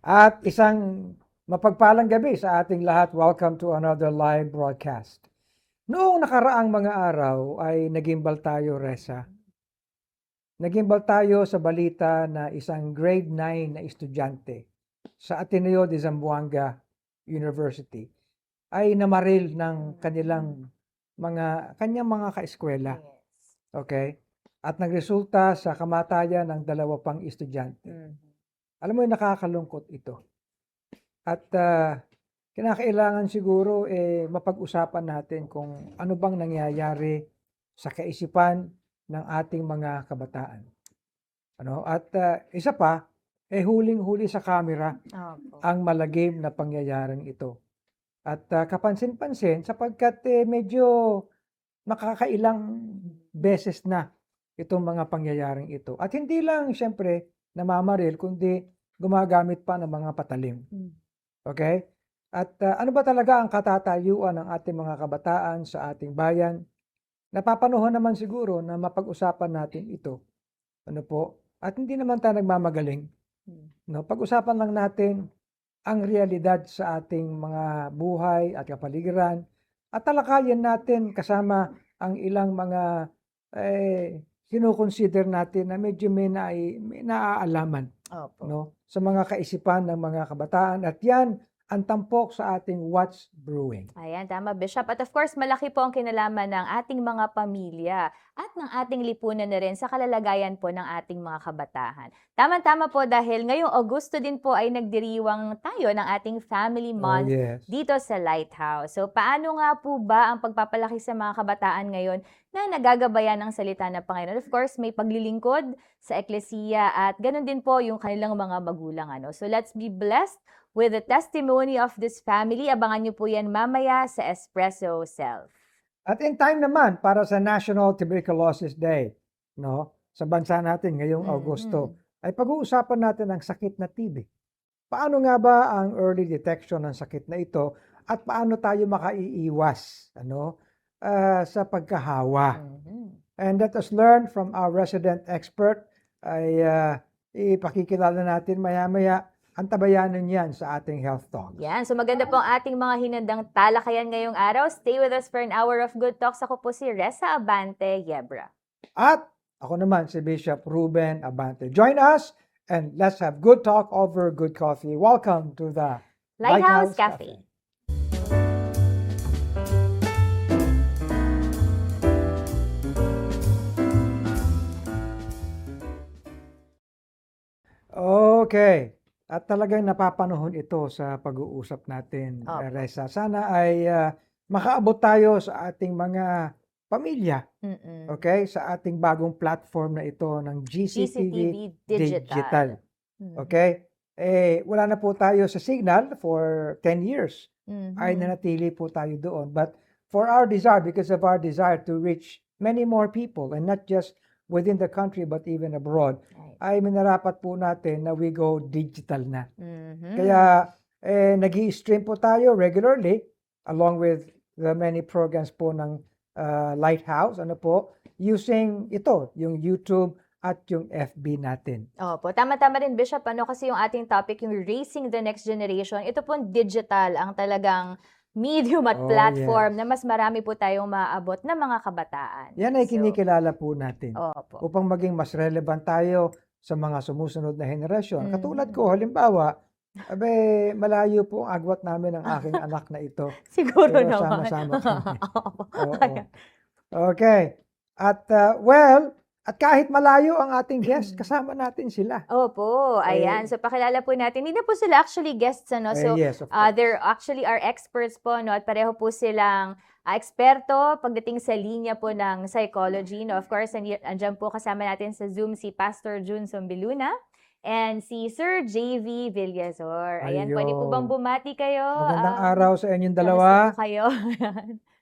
At isang mapagpalang gabi sa ating lahat. Welcome to another live broadcast. Noong nakaraang mga araw ay nagimbal tayo, Reza. Nagimbal tayo sa balita na isang grade 9 na estudyante sa Ateneo de Zamboanga University ay namaril ng kanyang mga kaeskwela. Okay? At nagresulta sa kamatayan ng dalawa pang estudyante. Alam mo, nakakalungkot ito. At kinakailangan siguro mapag-usapan natin kung ano bang nangyayari sa kaisipan ng ating mga kabataan. At isa pa, huling-huli sa kamera ang malagim na pangyayaring ito. At kapansin-pansin sapagkat medyo nakakailang beses na itong mga pangyayaring ito. At hindi lang siyempre namamaril, kundi gumagamit pa ng mga patalim. Okay? At ano ba talaga ang katatayuan ng ating mga kabataan sa ating bayan? Napapanuhan naman siguro na mapag-usapan natin ito. Ano po? At hindi naman tayo nagmamagaling. No, pag-usapan lang natin ang realidad sa ating mga buhay at kapaligiran at talakayin natin kasama ang ilang mga kinukonsider natin na medyo may naaalaman. No, sa mga kaisipan ng mga kabataan at yan ang tampok sa ating What's Brewing. Ayan, tama, Bishop. At of course, malaki po ang kinalaman ng ating mga pamilya at ng ating lipunan na rin sa kalalagayan po ng ating mga kabataan. Tama-tama po dahil ngayong Agosto din po ay nagdiriwang tayo ng ating Family Month dito sa Lighthouse. So, paano nga po ba ang pagpapalaki sa mga kabataan ngayon na nagagabayan ng salita ng Panginoon? Of course, may paglilingkod sa eklesiya at ganun din po yung kanilang mga magulang. So, let's be blessed with the testimony of this family. Abangan niyo po yan mamaya sa Espresso Self. At in time naman para sa National Tuberculosis Day, no, sa bansa natin ngayong Agosto, ay pag-uusapan natin ang sakit na TB. Paano nga ba ang early detection ng sakit na ito at paano tayo makaiiwas sa pagkahawa? And let us learn from our resident expert. Ay ipakikilala natin maya-maya ang tabayanan yan sa ating Health Talks. Yan. So maganda po ang ating mga hinandang talakayan ngayong araw. Stay with us for an hour of good talks. Ako po si Reza Abante Yebra. At ako naman si Bishop Ruben Abante. Join us and let's have good talk over good coffee. Welcome to the Lighthouse Cafe. Okay. At talagang napapanahon ito sa pag-uusap natin, Reza. Sana ay makaabot tayo sa ating mga pamilya. Okay? Sa ating bagong platform na ito ng GCTV Digital. Okay? Wala na po tayo sa Signal for 10 years. Ay nanatili po tayo doon. But for our desire, because of our desire to reach many more people and not just within the country but even abroad, ay minarapat po natin na we go digital na. Kaya nag-i-stream po tayo regularly along with the many programs po ng Lighthouse, using ito, yung YouTube at yung FB natin. Opo, tama-tama rin, Bishop. Kasi yung ating topic, yung Raising the Next Generation, ito po digital ang talagang medium at platform na mas marami po tayong maaabot na mga kabataan. Yan ay kinikilala po natin. Opo. Upang maging mas relevant tayo sa mga sumusunod na henerasyon. Katulad ko, halimbawa, malayo po ang agwat namin ng aking anak na ito. Siguro pero naman. Sama-sama kami. Okay. At at kahit malayo ang ating guest, kasama natin sila. Opo, ayan. So pakilala po natin. Hindi na po sila actually guests, yes, of course. They're actually our experts po, at pareho po silang eksperto pagdating sa linya po ng psychology, Of course, andyan po kasama natin sa Zoom si Pastor June Sombiluna and si Sir JV Villazor. Ayan, pwede po bang bumati kayo? Magandang araw sa inyong dalawa. Kamusta po kayo?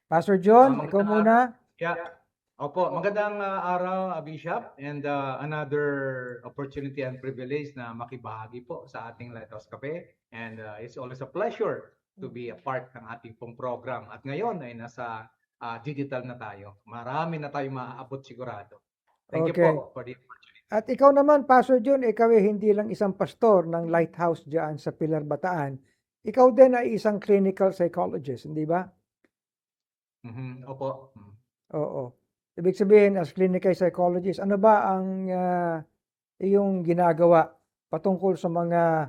Pastor John, ikaw muna. Yeah. Opo, magandang araw, Bishop, and another opportunity and privilege na makibahagi po sa ating Lighthouse Cafe. And it's always a pleasure to be a part ng ating pong program. At ngayon ay nasa digital na tayo. Marami na tayong maaabot sigurado. Thank you po for the opportunity. At ikaw naman, Pastor John, ikaw ay hindi lang isang pastor ng Lighthouse diyan sa Pilar, Bataan. Ikaw din ay isang clinical psychologist, hindi ba? Opo. Oo. Ibig sabihin, as clinical psychologist, ano ba ang iyong ginagawa patungkol sa mga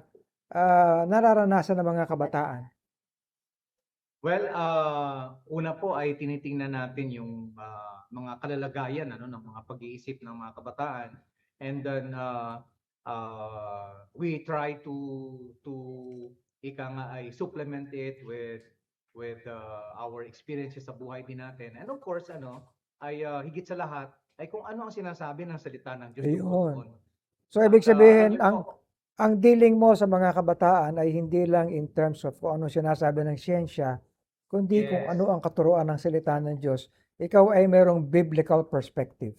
nararanasan ng mga kabataan? Well, una po ay tinitingnan natin yung mga kalalagayan ng mga pag-iisip ng mga kabataan, and then we try to ika nga ay supplement it with our experiences sa buhay din natin, and of course ay higit sa lahat ay kung ano ang sinasabi ng salita ng Diyos tungkol Ayun. doon. So, ibig At, sabihin, alam niyo po, ang dealing mo sa mga kabataan ay hindi lang in terms of kung ano sinasabi ng siyensya, kundi kung yes. ano ang katuruan ng salita ng Diyos. Ikaw ay merong biblical perspective.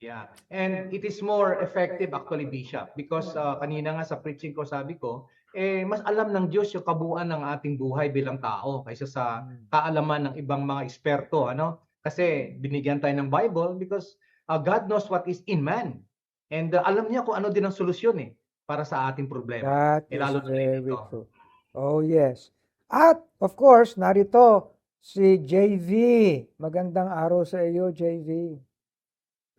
Yeah, and it is more effective actually, Bishop, because kanina nga sa preaching ko sabi ko, mas alam ng Diyos yung kabuuan ng ating buhay bilang tao kaysa sa kaalaman ng ibang mga eksperto, Kasi binigyan tayo ng Bible because God knows what is in man. And alam niya kung ano din ang solusyon para sa ating problema. That is Lalo na rin very ito. true. Oh, yes. At, of course, narito si JV. Magandang araw sa iyo, JV.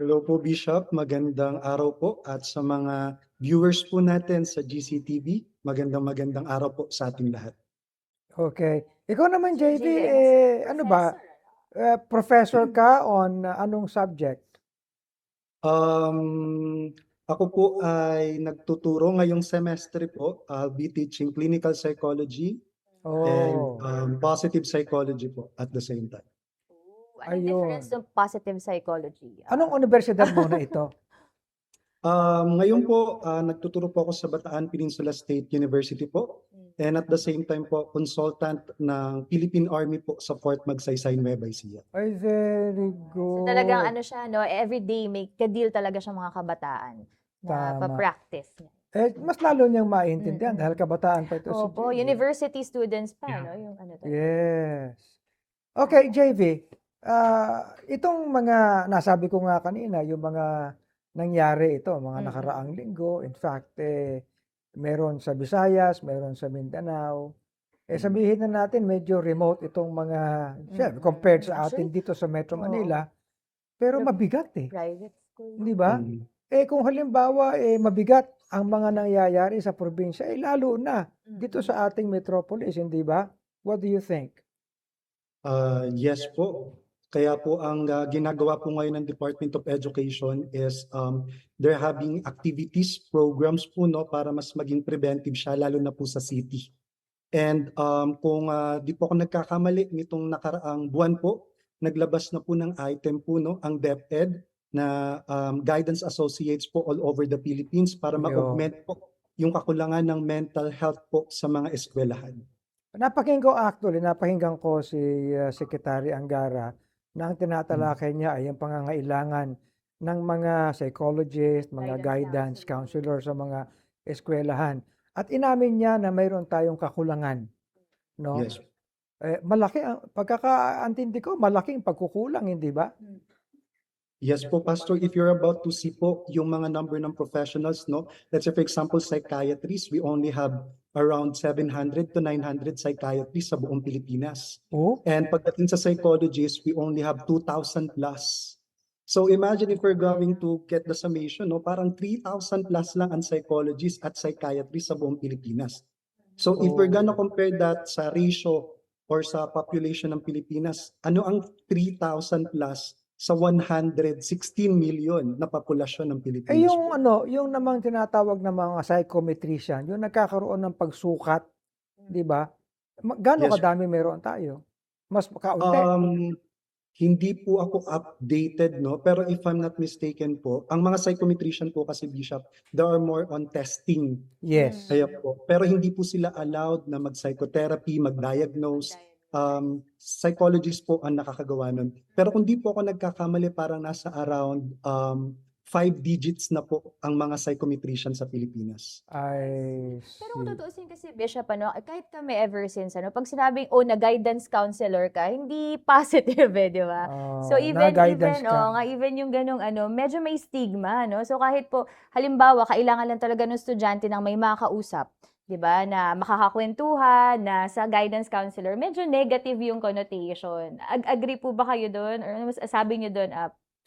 Hello po, Bishop. Magandang araw po. At sa mga viewers po natin sa GCTV, magandang araw po sa ating lahat. Okay. Ikaw naman, Sir JV, JV, as ano ba? Professor ka on anong subject? Ako po ay nagtuturo ngayong semestre po. I'll be teaching clinical psychology and Oh, positive psychology po at the same time. Anong Ayun. difference ng positive psychology? Anong universidad muna ito? Ngayon po, nagtuturo po ako sa Bataan Peninsula State University po. And at the same time po, consultant ng Philippine Army po sa Fort Magsaysay, Nueva Ecija. Ay, very So good. talagang ano siya, everyday may ka-deal talaga siya mga kabataan na Tama. pa-practice niya. Mas lalo niyang maintindihan dahil kabataan pa ito si Opo, JV. university students pa, Yeah. yung ano to. Yes. Okay, JV. Itong mga, nasabi ko nga kanina, yung mga nangyari ito, mga nakaraang linggo. In fact, meron sa Visayas, meron sa Mindanao. Sabihin na natin, medyo remote itong mga, syempre, compared sa atin dito sa Metro Oo. Manila. Pero Pero mabigat Private school. Di ba? Kung halimbawa, mabigat ang mga nangyayari sa probinsya, lalo na dito sa ating metropolis, hindi ba? What do you think? Yes po. Kaya po ang ginagawa po ngayon ng Department of Education is they're having activities, programs po para mas maging preventive siya lalo na po sa city. And kung di po ako nagkakamali nitong nakaraang buwan po, naglabas na po ng item po ang DepEd na guidance associates po all over the Philippines para ma-augment po yung kakulangan ng mental health po sa mga eskwelahan. Napakinggan ko si Secretary Angara na ang tinatalakay niya ay ang pangangailangan ng mga psychologist, mga guidance counselor sa mga eskwelahan. At inamin niya na mayroon tayong kakulangan. No? Yes. Malaki, pagkakaantindi ko, malaking pagkukulang, hindi ba? Yes po, Pastor. If you're about to see po yung mga number ng professionals, let's say for example, psychiatrists, we only have around 700 to 900 psychiatrists sa buong Pilipinas. Oh, And pagdating sa psychologists, we only have 2,000 plus. So imagine if we're going to get the summation, parang 3,000 plus lang ang psychologists at psychiatrists sa buong Pilipinas. So if we're gonna compare that sa ratio or sa population ng Pilipinas, ano ang 3,000 plus sa 116 million na populasyon ng Pilipinas? yung namang tinatawag na mga psychometrician, yung nagkakaroon ng pagsukat, di ba? Gaano Yes. kadami meron tayo? Mas kaunti. Hindi po ako updated, pero if I'm not mistaken po, ang mga psychometrician po kasi, Bishop, they are more on testing. Yes. Kaya po, pero hindi po sila allowed na mag-psychotherapy, mag-diagnose. Psychologist po ang nakakagawa nun. Pero kung di po ako nagkakamali, parang nasa around 5 digits na po ang mga psychometrician sa Pilipinas. Pero kung tutuusin kasi, Bishop, kahit kami ever since, pag sinabing, na guidance counselor ka, hindi positive di ba? So na-guidance ka. even yung ganong medyo may stigma, no? So kahit po, halimbawa, kailangan lang talaga ng estudyante ng may makausap, di ba, na makakakwentuhan, na sa guidance counselor, medyo negative yung connotation. Agree po ba kayo doon? Or ano sabi niyo doon,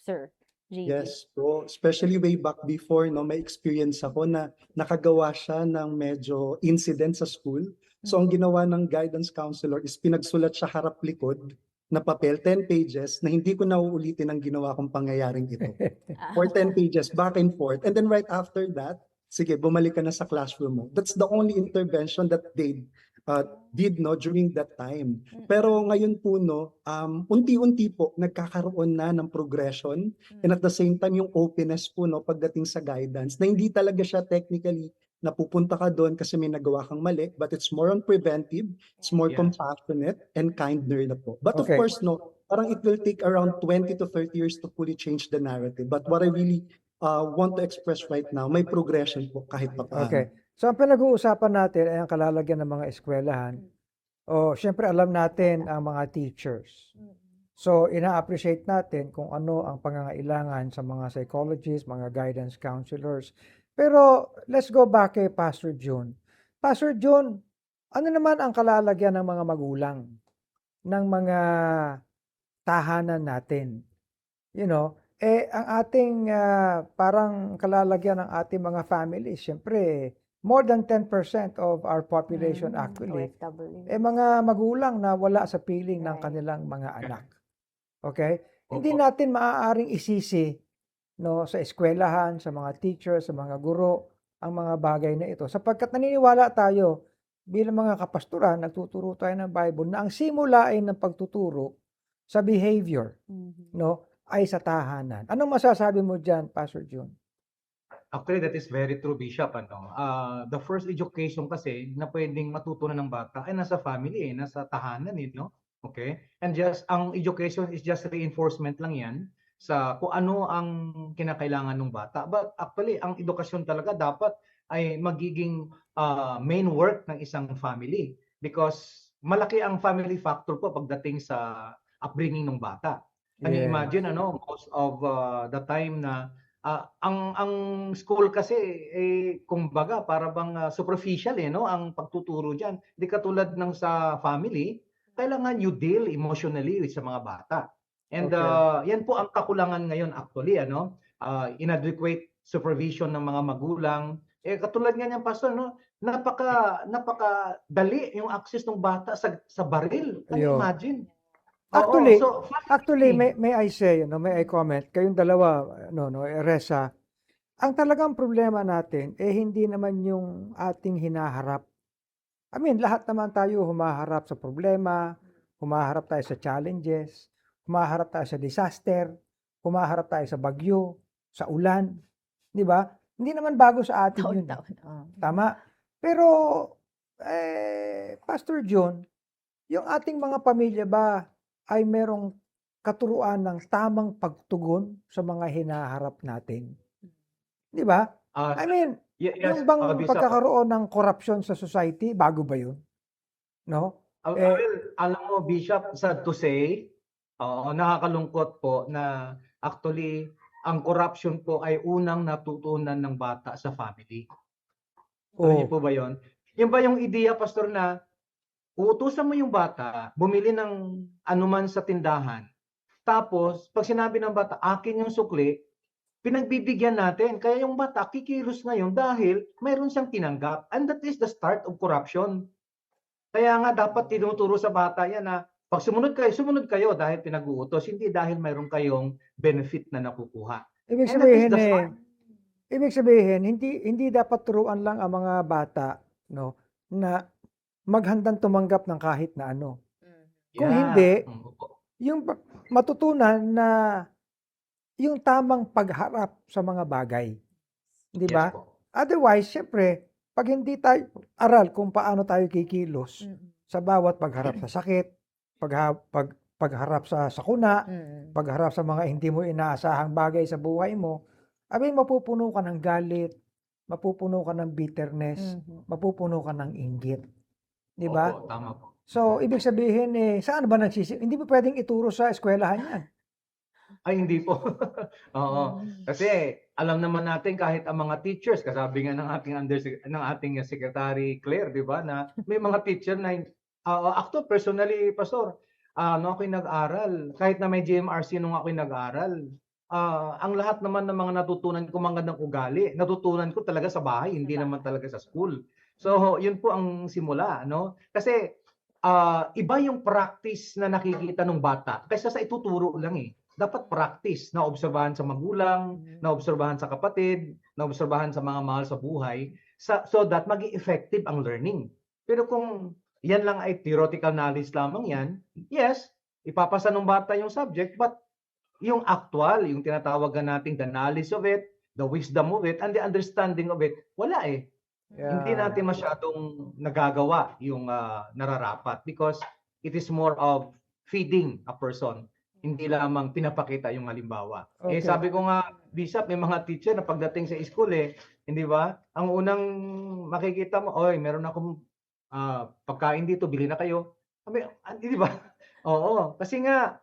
Sir JP? Yes po, especially way back before, no, may experience ako na nakagawa siya ng medyo incident sa school. So ang ginawa ng guidance counselor is pinagsulat siya harap-likod na papel, 10 pages, na hindi ko nauulitin ang ginawa kong pangyayaring ito. For 10 pages, back and forth. And then right after that, sige, bumalik ka na sa classroom mo. That's the only intervention that they did during that time. Pero ngayon po unti-unti po nagkakaroon na ng progression, and at the same time yung openness po pagdating sa guidance na hindi talaga siya technically napupunta ka doon kasi may nagawa kang mali, but it's more on preventive, it's more Yeah. compassionate and kinder na po. But of Okay. course parang it will take around 20 to 30 years to fully change the narrative. But what I really want to express right now, may progression po kahit papaano. Okay. So ang pinag-uusapan natin ay ang kalalagyan ng mga eskwelahan. Syempre alam natin ang mga teachers. So ina-appreciate natin kung ano ang pangangailangan sa mga psychologists, mga guidance counselors. Pero let's go back kay Pastor June. Pastor June, ano naman ang kalalagyan ng mga magulang ng mga tahanan natin? Ang ating parang kalalagyan ng ating mga families, syempre, more than 10% of our population actually, OFW. mga magulang na wala sa piling ng Right. kanilang mga anak. Okay? Hindi Opo. natin maaaring isisi sa eskwelahan, sa mga teachers, sa mga guro, ang mga bagay na ito. Sapagkat naniniwala tayo, bilang mga kapastoran, nagtuturo tayo ng Bible, na ang simulain ng pagtuturo sa behavior, ay sa tahanan. Anong masasabi mo dyan, Pastor June? Actually, that is very true, Bishop. The first education kasi na pwedeng matutunan ng bata ay nasa family, nasa tahanan, no? Okay? And ang education is just reinforcement lang yan sa kung ano ang kinakailangan ng bata. But actually, ang edukasyon talaga dapat ay magiging main work ng isang family because malaki ang family factor po pagdating sa upbringing ng bata. Can you Yes. imagine, most of the time na ang school kasi kumbaga para bang superficial no ang pagtuturo diyan. Di katulad ng sa family, kailangan you deal emotionally with sa mga bata. And Okay. yan po ang kakulangan ngayon actually inadequate supervision ng mga magulang. Katulad nga niyan pastor napaka dali yung access ng bata sa baril. Can you Ayun. imagine? Actually, So Actually, may I say, may I comment, kayong dalawa, Reza, ang talagang problema natin, hindi naman yung ating hinaharap. I mean, lahat naman tayo humaharap sa problema, humaharap tayo sa challenges, humaharap tayo sa disaster, humaharap tayo sa bagyo, sa ulan, di ba? Hindi naman bago sa atin yun. Taon-taon. Tama. Pero, Pastor John, yung ating mga pamilya ba ay merong katuruan ng tamang pagtugon sa mga hinaharap natin? Di ba? I mean, yes, yung bang Bishop. pagkakaroon ng corruption sa society, bago ba yun? No? Well, alam mo, Bishop, sad to say, nakakalungkot po na actually ang corruption po ay unang natutunan ng bata sa family. Alam niyo po ba yon? Yung ba yung ideya, Pastor, na uutusan mo yung bata, bumili ng anuman sa tindahan, tapos pag sinabi ng bata, akin yung sukli, pinagbibigyan natin. Kaya yung bata, kikilos ngayon dahil mayroon siyang tinanggap. And that is the start of corruption. Kaya nga dapat tinuturo sa bata yan na pag sumunod kayo dahil pinag-uutos, hindi dahil mayroon kayong benefit na nakukuha. Ibig And that is sabihin the start. hindi dapat turuan lang ang mga bata, na maghandang tumanggap ng kahit na ano. Kung hindi, yung matutunan na yung tamang pagharap sa mga bagay. Di ba? Yes po. Otherwise, syempre, pag hindi tayo aral kung paano tayo kikilos sa bawat pagharap sa sakit, pagharap sa sakuna, pagharap sa mga hindi mo inaasahang bagay sa buhay mo, mapupuno ka ng galit, mapupuno ka ng bitterness, Mhm. mapupuno ka ng inggit. Di ba? Opo, tama po. So, ibig sabihin, saan ba hindi mo pwedeng ituro sa eskwelahan yan. Ay, hindi po. Oo. Mm. Kasi alam naman natin kahit ang mga teachers, kasabi nga ng ating Secretary Claire, 'di ba, na may mga teacher na ako personally, Pastor, nung ako'y nag-aral, kahit na may GMRC nung ako'y nag-aral, ang lahat naman ng mga natutunan ko magandang ugali, natutunan ko talaga sa bahay, hindi naman talaga sa school. So, yun po ang simula, no? Kasi iba yung practice na nakikita ng bata kaysa sa ituturo lang eh. Dapat practice na obserbahan sa magulang, na obserbahan sa kapatid, na obserbahan sa mga mahal sa buhay, so that maging effective ang learning. Pero kung yan lang ay theoretical knowledge lamang yan, yes, ipapasa ng bata yung subject, but yung actual, yung tinatawagan nating the knowledge of it, the wisdom of it, and the understanding of it, wala eh. Hindi Yeah. natin masyadong nagagawa yung nararapat because it is more of feeding a person, hindi lamang pinapakita yung halimbawa. Okay. Sabi ko nga, Bishop, may mga teacher na pagdating sa school hindi ba? Ang unang makikita mo, oy, meron akong pagkain dito, bili na kayo. Sabi, di ba? Oo, kasi nga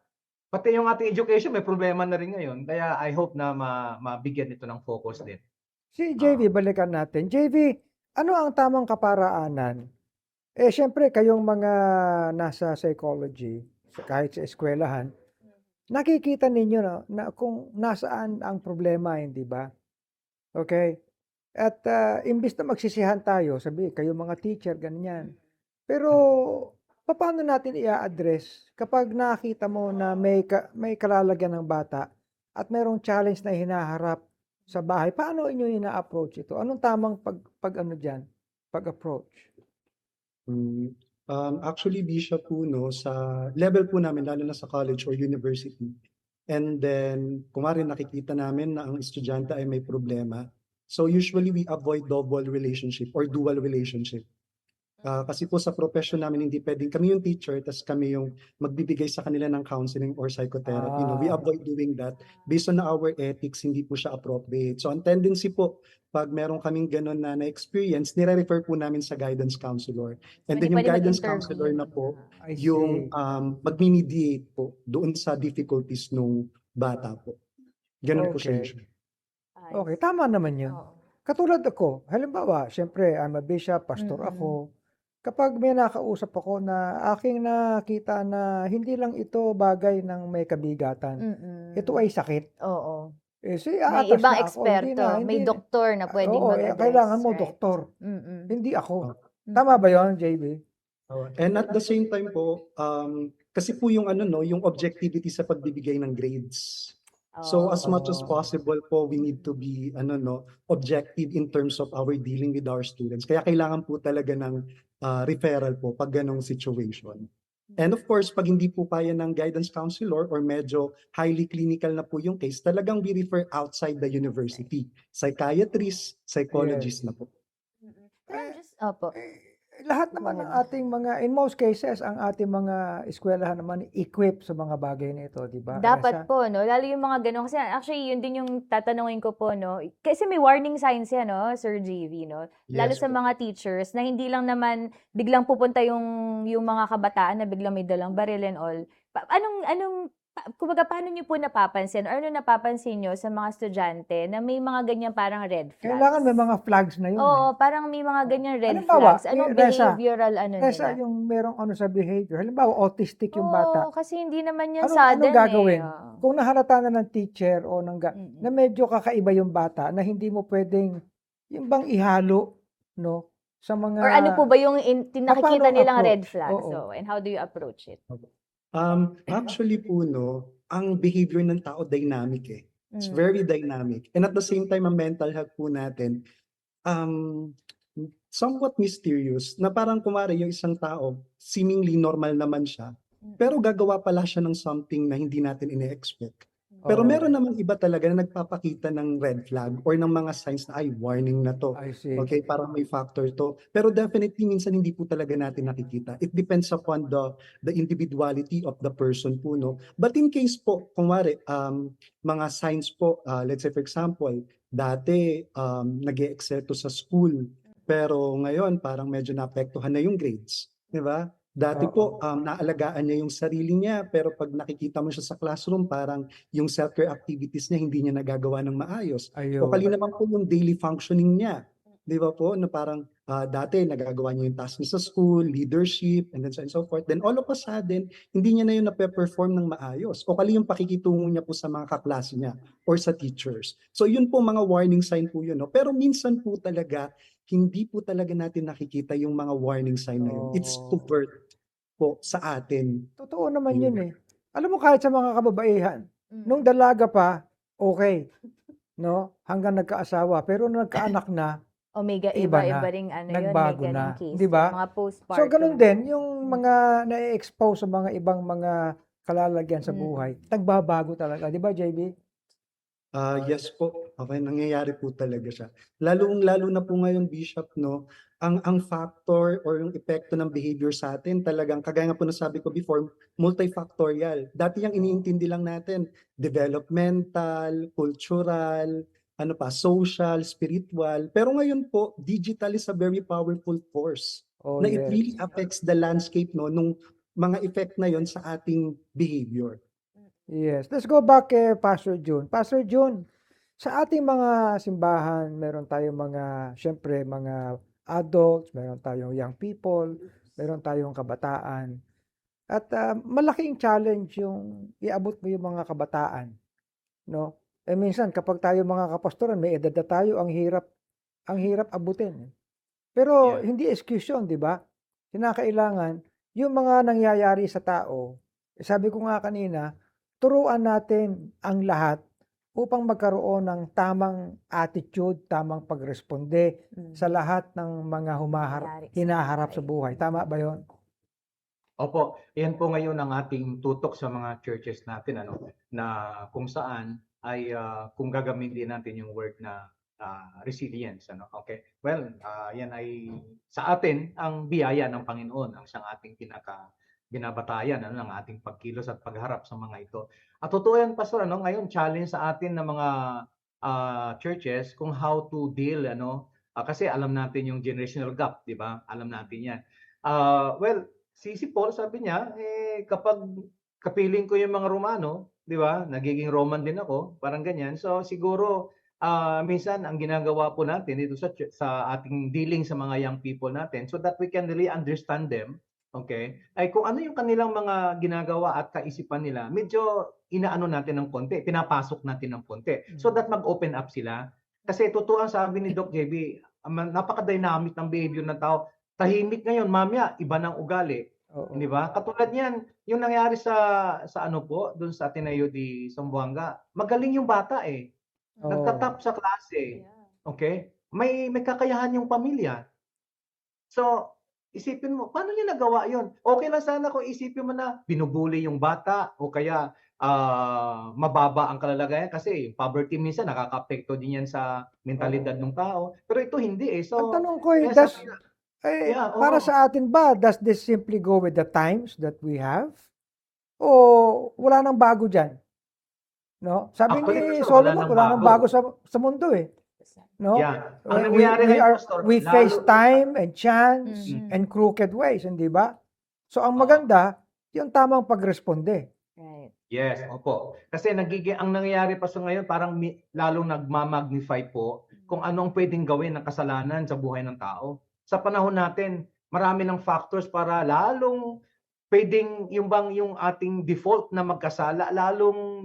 pati yung ating education may problema na rin ngayon. Kaya I hope na mabigyan ito ng focus din. Si JV, balikan natin. JV, ano ang tamang kaparaanan? Siyempre, kayong mga nasa psychology, kahit sa eskwelahan, nakikita ninyo na kung nasaan ang problema, hindi ba? Okay? At imbis na magsisihan tayo, sabi, kayo mga teacher, ganyan. Pero, paano natin i-address kapag nakita mo na may kalalagyan ng bata at mayroong challenge na hinaharap sa bahay, paano inyo ina-approach ito? Anong tamang pag-approach? Actually, Bishop po, sa level po namin, lalo na sa college or university, and then, kumari nakikita namin na ang estudyante ay may problema, so usually we avoid double relationship or dual relationship. Kasi po sa profession namin, hindi pwedeng kami yung teacher, tas kami yung magbibigay sa kanila ng counseling or psychotherapy. We avoid doing that. Based on our ethics, hindi po siya appropriate. So ang tendency po, pag meron kaming ganun na na-experience, nire-refer po namin sa guidance counselor. And Hindi then yung pwede guidance mag-intervene. counselor na po, I see. yung mag-mediate po doon sa difficulties nung bata po. Ganun po siya Okay. usually. Okay, tama naman yun. Oo. Katulad ako, halimbawa, siyempre, I'm a bishop, pastor ako. Kapag may nakausap ako na aking nakita na hindi lang ito bagay ng may kabigatan, ito ay sakit. Oo. May May ibang eksperto, may doktor na pwedeng mag-address. kailangan mo right? doktor, Mm-mm. hindi ako. Mm-mm. Tama ba yon, JB? And at the same time po, kasi po yung yung objectivity sa pagbibigay ng grades. So as much as possible po, we need to be objective in terms of our dealing with our students. Kaya kailangan po talaga ng referral po pag ganong situation. And of course, pag hindi po kaya ng guidance counselor or medyo highly clinical na po yung case, talagang we refer outside the university. Psychiatrist, psychologist na po. Opo. Lahat naman ng ating mga, in most cases, ang ating mga eskwelahan naman equip sa mga bagay na ito, di ba? Dapat po, no? Lalo yung mga ganun. Kasi actually, yun din yung tatanungin ko po, no? Kasi may warning signs yan, no? Sir JV, no? Lalo Yes sa po. mga teachers na hindi lang naman biglang pupunta yung mga kabataan na biglang may dalang baril and all. Kumbaga, paano nyo po napapansin or ano napapansin nyo sa mga estudyante na may mga ganyan parang red flags? Kailangan may mga flags na yun. Oo, parang may mga ganyan red Halimbawa, flags. Anong Reza, behavioral Reza, nila? yung merong sa behavior. Halimbawa, autistic yung bata. Oo, kasi hindi naman yan Anong sudden gagawin? eh. Kung nahalata na ng teacher o na medyo kakaiba yung bata na hindi mo pwedeng yung bang ihalo, no? Sa mga... Or ano po ba yung nakikita Paano nilang approach? red flags? Oo. So, and how do you approach it? Actually po, ang behavior ng tao dynamic eh. It's Mm. very dynamic. And at the same time, ang mental health po natin, somewhat mysterious, na parang kumari yung isang tao, seemingly normal naman siya, pero gagawa pala siya ng something na hindi natin ine-expect. Pero Oo. meron namang iba talaga na nagpapakita ng red flag or ng mga signs na ay warning na to. I see. Okay, parang may factor to. Pero definitely minsan hindi po talaga natin nakikita. It depends upon the individuality of the person po, no. But in case po, kunwari, mga signs po, let's say for example, dati nag-e-excel to sa school, pero ngayon parang medyo naapektuhan na yung grades, di ba? Dati po, naalagaan niya yung sarili niya, pero pag nakikita mo siya sa classroom, parang yung self-care activities niya hindi niya nagagawa ng maayos. O Ayun. kali naman po yung daily functioning niya. Di ba po? Na parang dati nagagawa niya yung task niya sa school, leadership, and then so on and so forth. Then all of a sudden, hindi niya na yun na-perform ng maayos. O kali yung pakikitungo niya po sa mga kaklase niya or sa teachers. So yun po mga warning sign po yun. No? Pero minsan po talaga, hindi po talaga natin nakikita yung mga warning sign na yun. It's Oh. covert po sa atin. Totoo naman Yun. yun eh. Alam mo, kahit sa mga kababaihan, Mm. nung dalaga pa, okay, no? Hanggang nagkaasawa. Pero nung nagkaanak na, Omega, Iba iba na. rin ano yun, may Nagbago ganong na, cases. di ba? Mga postpartum. so ganun din, yung mga na-expose sa mga ibang mga kalalagyan sa Mm. buhay, nagbabago talaga. Di ba, JB? Yes po. Okay, nangyayari po talaga siya. Lalo na po ngayon, Bishop, no, ang factor or yung epekto ng behavior sa atin talagang kagaya nga po nasabi ko before, multifactorial. Dati yung iniintindi lang natin, developmental, cultural, ano pa, social, spiritual. Pero ngayon po, digital is a very powerful force Oh, na it yes. really affects the landscape, no, nung mga effect na yon sa ating behavior. Yes. Let's go back kay Pastor June. Pastor June, sa ating mga simbahan, meron tayong mga, syempre, mga adults, meron tayong young people, meron tayong kabataan. At malaking challenge yung iabot mo yung mga kabataan, no? Eh minsan kapag tayo mga kapastoran, may edad na tayo, ang hirap abutin. Pero Yeah. hindi excuse yun, di ba? Kinakailangan yung mga nangyayari sa tao, sabi ko nga kanina, turuan natin ang lahat upang magkaroon ng tamang attitude, tamang pagresponde Mm. sa lahat ng mga Nangyayari sa hinaharap sa buhay. buhay. Tama ba yon? Opo, yan po ngayon ang ating tutok sa mga churches natin, ano, na kung saan ay kung gagamitin natin yung word na resilience, ano. Okay. Well, yan ay sa atin ang biyaya ng Panginoon, ang siyang ating binabatayan, ano, ng ating pagkilos at pagharap sa mga ito. At totoo yan, Pastor, ano, ngayon challenge sa atin ng mga churches kung how to deal, ano, kasi alam natin yung generational gap, di ba? Alam natin yan. Well, si Paul sabi niya, kapag kapiling ko yung mga Romano, di ba? Nagiging Roman din ako, parang ganyan. So siguro minsan ang ginagawa po natin dito sa ating dealing sa mga young people natin so that we can really understand them, okay? Ay kung ano yung kanilang mga ginagawa at kaisipan nila, medyo inaano natin ng konti, pinapasok natin ng konti so that mag-open up sila. Kasi totoo ang sabi ni Doc JB, napaka-dynamic ng behavior ng tao. Tahimik ngayon, mamaya iba ng ugali, Oo. di ba? Katulad niyan, yung nangyari sa ano po, doon sa Ateneo de Zamboanga, magaling yung bata eh. Oo. Nagtatap sa klase. Okay? May kakayahan yung pamilya. So, isipin mo, paano niya nagawa yon? Okay lang sana kung isipin mo na binubuli yung bata o kaya mababa ang kalalagayan kasi yung poverty minsan nakaka-apekto din yan sa mentalidad ng tao. Pero ito hindi eh. Ang So, tanong ko kaya sabi nila, yeah, para oo. sa atin ba, does this simply go with the times that we have? O wala nang bago dyan? No? Sabi Actually, ni Pastor, wala Solomon, nang wala nang bago. bago sa mundo eh. No? Yeah. Ang nangyayari ngayon, Pastor, We face lalo- time and chance Mhm. and crooked ways, hindi ba? So ang Oo. maganda, yung tamang pagresponde. Right. Yes, opo. Kasi ang nangyayari pa sa ngayon, parang lalong nagmamagnify po kung anong pwedeng gawin ng kasalanan sa buhay ng tao. Sa panahon natin, marami ng factors para lalong pwedeng yung ating default na magkasala lalong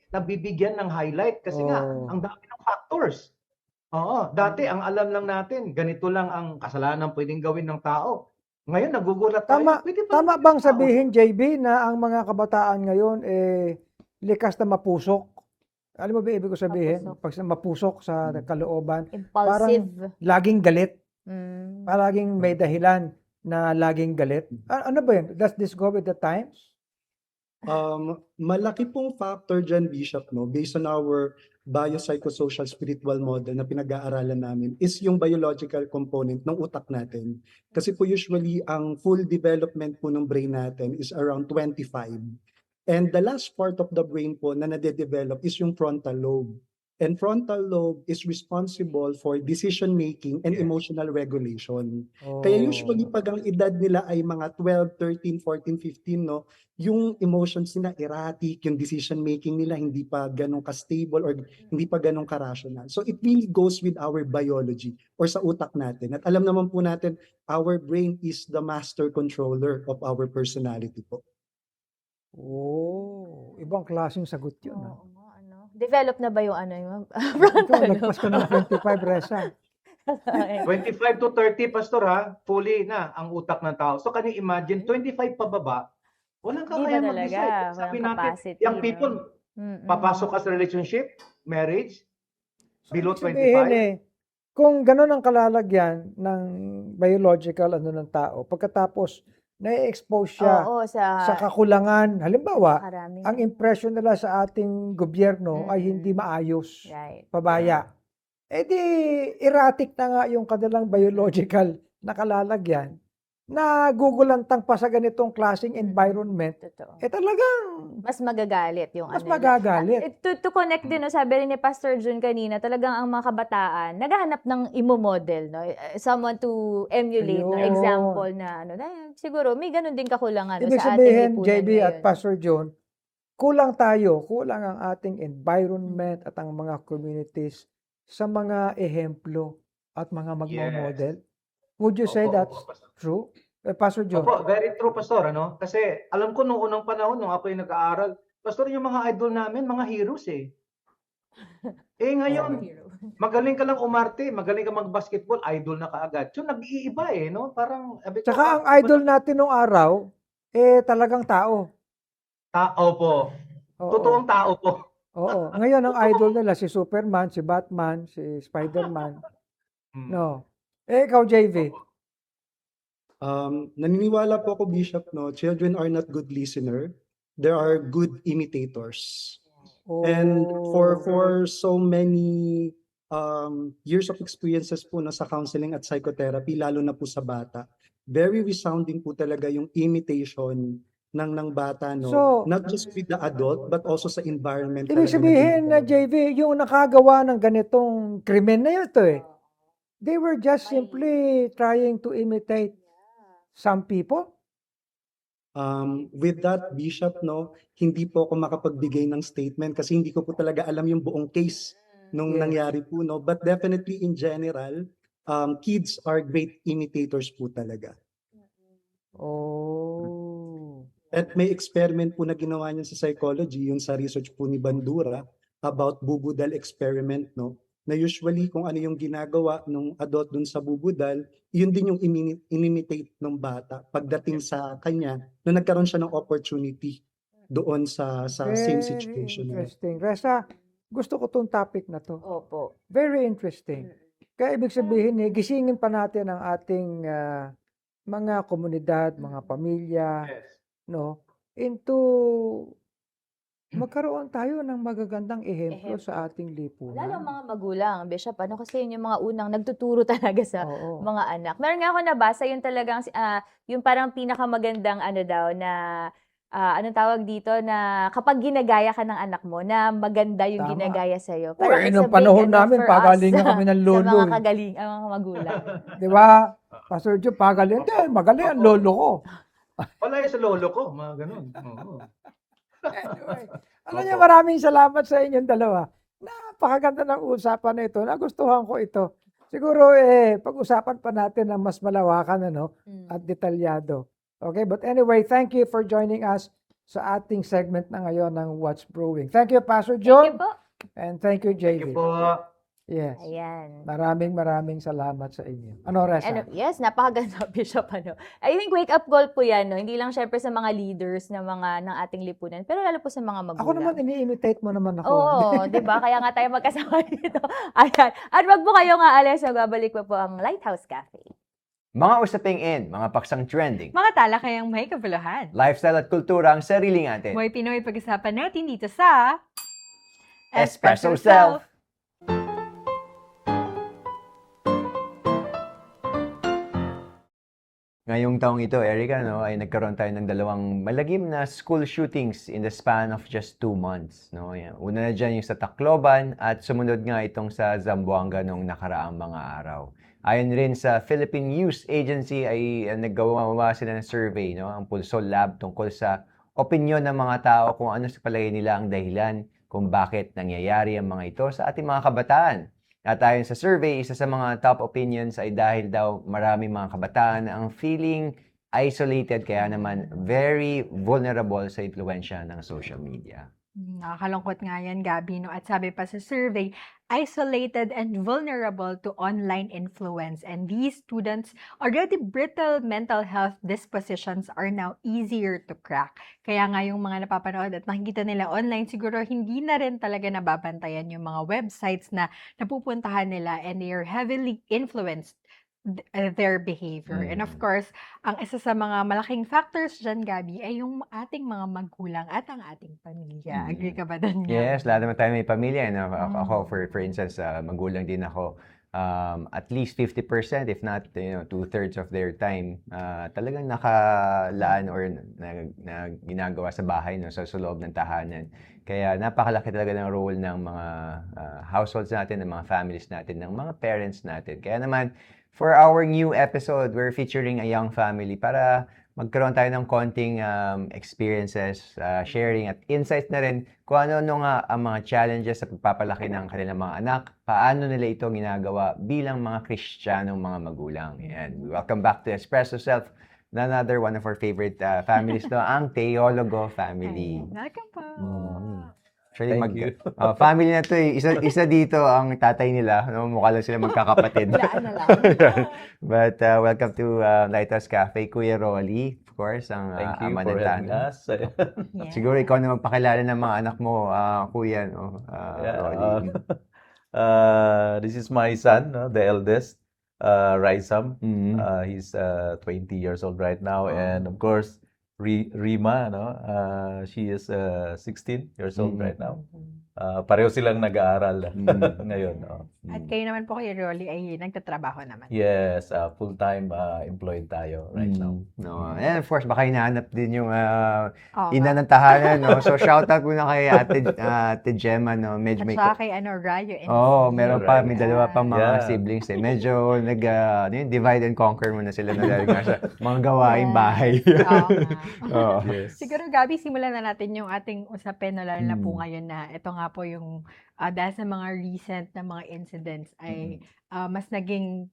nabibigyan ng highlight kasi nga Oh. ang dami ng factors. Oo, dati ang alam lang natin, ganito lang ang kasalanan pwedeng gawin ng tao. Ngayon nagugulat tayo, pwede pa Tama gawin bang ng tao. sabihin, JB, na ang mga kabataan ngayon likas na mapusok? Alam mo ba ibig ko sabihin? Mapusok. Pag mapusok sa kalooban, Impulsive. laging galit, Mm. palaging may dahilan na laging galit. Ano ba yun? Does this go with the times? Malaki pong factor dyan, Bishop, no, based on our biopsychosocial spiritual model na pinag-aaralan namin is yung biological component ng utak natin. Kasi po usually ang full development po ng brain natin is around 25. And the last part of the brain po na nade-develop is yung frontal lobe. And frontal lobe is responsible for decision making and Yes. emotional regulation. Oh. Kaya usually pag ang edad nila ay mga 12, 13, 14, 15, no, yung emotions nila erratic, yung decision making nila hindi pa ganun ka-stable or hindi pa ganun ka-rational. So it really goes with our biology or sa utak natin. At alam naman po natin, our brain is the master controller of our personality po. Oh, ibang klaseng sagot yun. Oo nga, ano. Develop na ba yung ano yung Ikaw, frontal lobe? lagpas ka ng 25, Reza. 25 to 30, Pastor, ha? Fully na ang utak ng tao. So, can you imagine, 25 pababa, walang Hindi ba kakaya talaga? mag-decide. Sabi Walang natin, capacity, young no? people, Mm-mm. papasok ka sa relationship, marriage, So, below ibig sabihin 25. kung gano'n ang kalalagyan ng biological ng tao, pagkatapos na-expose siya Oo, sa kakulangan, halimbawa, karami. ang impression nila sa ating gobyerno ay hindi maayos, Right. pabaya. Eh di, erratic na nga yung kanilang biological na kalalagyan na gugulantang pa sa ganitong klaseng environment, Totoo. eh talagang Mas magagalit yung mas ano. magagalit. To connect din, no, sabi rin ni Pastor Jun kanina, talagang ang mga kabataan, naghahanap ng imo-model, no? Someone to emulate, no? Ayun. Example na, ano, dahil siguro may ganun din kakulangan, no, Ibig sa ating sabihin, lipunan JB at ngayon. Pastor John, kulang ang ating environment at ang mga communities sa mga ehemplo at mga magmo-model. Would you say Opo, that's opo, Pastor. true? Pastor John? Opo, very true, Pastor, ano? Kasi alam ko nung unang panahon, nung ako yung nag-aaral, Pastor, yung mga idol namin, mga heroes eh. Eh ngayon, magaling ka lang umarte, magaling ka mag-basketball, idol na kaagad. So nag-iiba eh, no? Parang, sabi ko, Tsaka ang iba idol na- natin nung araw, eh talagang tao. Tao po. Oo. Totoong tao po. Oo. Ngayon ang idol nila si Superman, si Batman, si Spider-Man. Hmm. No. Eh ikaw, JV. Naniniwala po ako, Bishop, no, children are not good listener. There are good imitators. And for so many years of experiences po na sa counseling at psychotherapy, lalo na po sa bata, very resounding po talaga yung imitation ng bata, no? So, Not just with the adult, but also sa environment. ibig talaga sabihin na ginagawa. JV, yung nakagawa ng ganitong krimen na ito eh, they were just simply trying to imitate some people. With that, Bishop, no, hindi po ako makapagbigay ng statement kasi hindi ko po talaga alam yung buong case nung Yes. nangyari po, no. But definitely in general, kids are great imitators po talaga. Oh. At may experiment po na ginawa niya sa psychology, yung sa research po ni Bandura about bubudal experiment, no, na usually kung ano yung ginagawa ng adult dun sa bubudal, yun din yung inimimitate ng bata pagdating sa kanya na nagkaroon siya ng opportunity doon sa same Very situation. interesting. Reza, gusto ko tong topic na to. Opo. Very interesting. Kaya ibig sabihin, gisingin pa natin ang ating mga komunidad, mga pamilya, Yes. no, into magkaroon tayo ng magagandang ehemplo sa ating lipunan. Lalo ang mga magulang, Bishop, ano kasi yun yung mga unang nagtuturo talaga sa Oo. mga anak. Meron nga ako nabasa, yun talagang, yung parang pinakamagandang ano daw na, anong tawag dito, na kapag ginagaya ka ng anak mo, na maganda yung Tama. ginagaya sa'yo. Well, it's nung a big panahon ano namin, for us pagalingan kami ng sa lolo. mga eh. kagaling, ang mga magulang. Di ba? Pastor Joe, pagaling. Hindi, magaling ang lolo ko. Wala yung sa lolo ko, mga ganun. Oo. Anyway, alam Opo. niyo, maraming salamat sa inyong dalawa. Napakaganda ng usapan na ito. Nagustuhan ko ito. Siguro, pag-usapan pa natin ng mas malawakan, at detalyado. Okay, but anyway, thank you for joining us sa ating segment na ngayon ng What's Brewing. Thank you, Pastor Thank John. you po. And thank you, Thank JV. you po. Yes. Ayan. Maraming salamat sa inyo. Ano, Reza? Ano, yes, napakaganda, Bishop. Ano. I think wake-up call po yan. No? Hindi lang syempre sa mga leaders ng ating lipunan, pero lalo po sa mga magulang. Ako naman, ini-imitate mo naman ako. Oo, di ba? Kaya nga tayo magkasama dito. Ayan. At wag po kayo nga alis, babalik po ang Lighthouse Cafe. Mga usaping in, mga paksang trending, Mga talakayang may kabuluhan. lifestyle at kultura ang sariling atin. Mo'y Pinoy pag-usapan natin dito sa Espresso Self. Ngayong taong ito, Erica, no, ay nagkaroon tayo ng dalawang malagim na school shootings in the span of just 2 months. No? Yan. Una na dyan yung sa Tacloban at sumunod nga itong sa Zamboanga nung nakaraang mga araw. Ayon rin sa Philippine News Agency ay naggawa sila ng survey, no, ang Pulso Lab tungkol sa opinyon ng mga tao kung ano sa palagay nila ang dahilan kung bakit nangyayari ang mga ito sa ating mga kabataan. At ayon sa survey, isa sa mga top opinions ay dahil daw maraming mga kabataan na ang feeling isolated kaya naman very vulnerable sa impluensya ng social media. Nakakalungkot nga yan, Gabi, no? At sabi pa sa survey, isolated and vulnerable to online influence. And these students, already brittle mental health dispositions are now easier to crack. Kaya nga yung mga napapanood at nakikita nila online, siguro hindi na rin talaga nababantayan yung mga websites na napupuntahan nila and they are heavily influenced their behavior. And of course, ang isa sa mga malaking factors dyan, Gabi, ay yung ating mga magulang at ang ating pamilya. Agree ka ba doon? Yes, lahat naman tayo may pamilya. No? Ako, for instance, magulang din ako. At least 50%, if not 2/3 of their time, talagang nakalaan or na ginagawa sa bahay, no, sa loob ng tahanan. Kaya napakalaki talaga ng role ng mga households natin, ng mga families natin, ng mga parents natin. Kaya naman, for our new episode, we're featuring a young family para magkaroon tayo ng konting experiences, sharing at insights na rin kung ano nga ang mga challenges sa pagpapalaki ng kanilang mga anak, paano nila ito ginagawa bilang mga Kristiyanong mga magulang. And welcome back to Espresso Self, another one of our favorite families, no, ang Teologo family. Welcome po. Actually, Thank you. family na to eh. Isa dito ang tatay nila. No? Mukha lang sila magkakapatid. Laan na lang. But welcome to Lighthouse Cafe, Kuya Rolly, of course, ang Thank you ama for ng having tanong. us. Yeah. Siguro ikaw na magpakilala ng mga anak mo, Kuya, no? Rolly. This is my son, no, the eldest, Raisam. Mhm. He's 20 years old right now, and of course, Rima, no, she is 16 years old right now. Pareho silang nag-aaral ngayon. No. At kayo naman po, Kuya Rolly, ay nagtatrabaho naman. Yes, full-time employed tayo right now. No. And of course, baka hinahanap din yung Oo ina nga. ng tahanan, no? So, shoutout muna kay Ate Gemma, no? Medyo At may... saka kay Rayo and Meron pa, may Right. dalawa pa mga Yeah. siblings eh. Medyo divide and conquer muna sila na dahil nga sa mga gawaing bahay. Oo nga. Oo. Yes. Siguro, Gabi, simulan na natin yung ating usapin, no, lalo na po ngayon na ito nga po yung dahil sa mga recent na mga incidents ay mas naging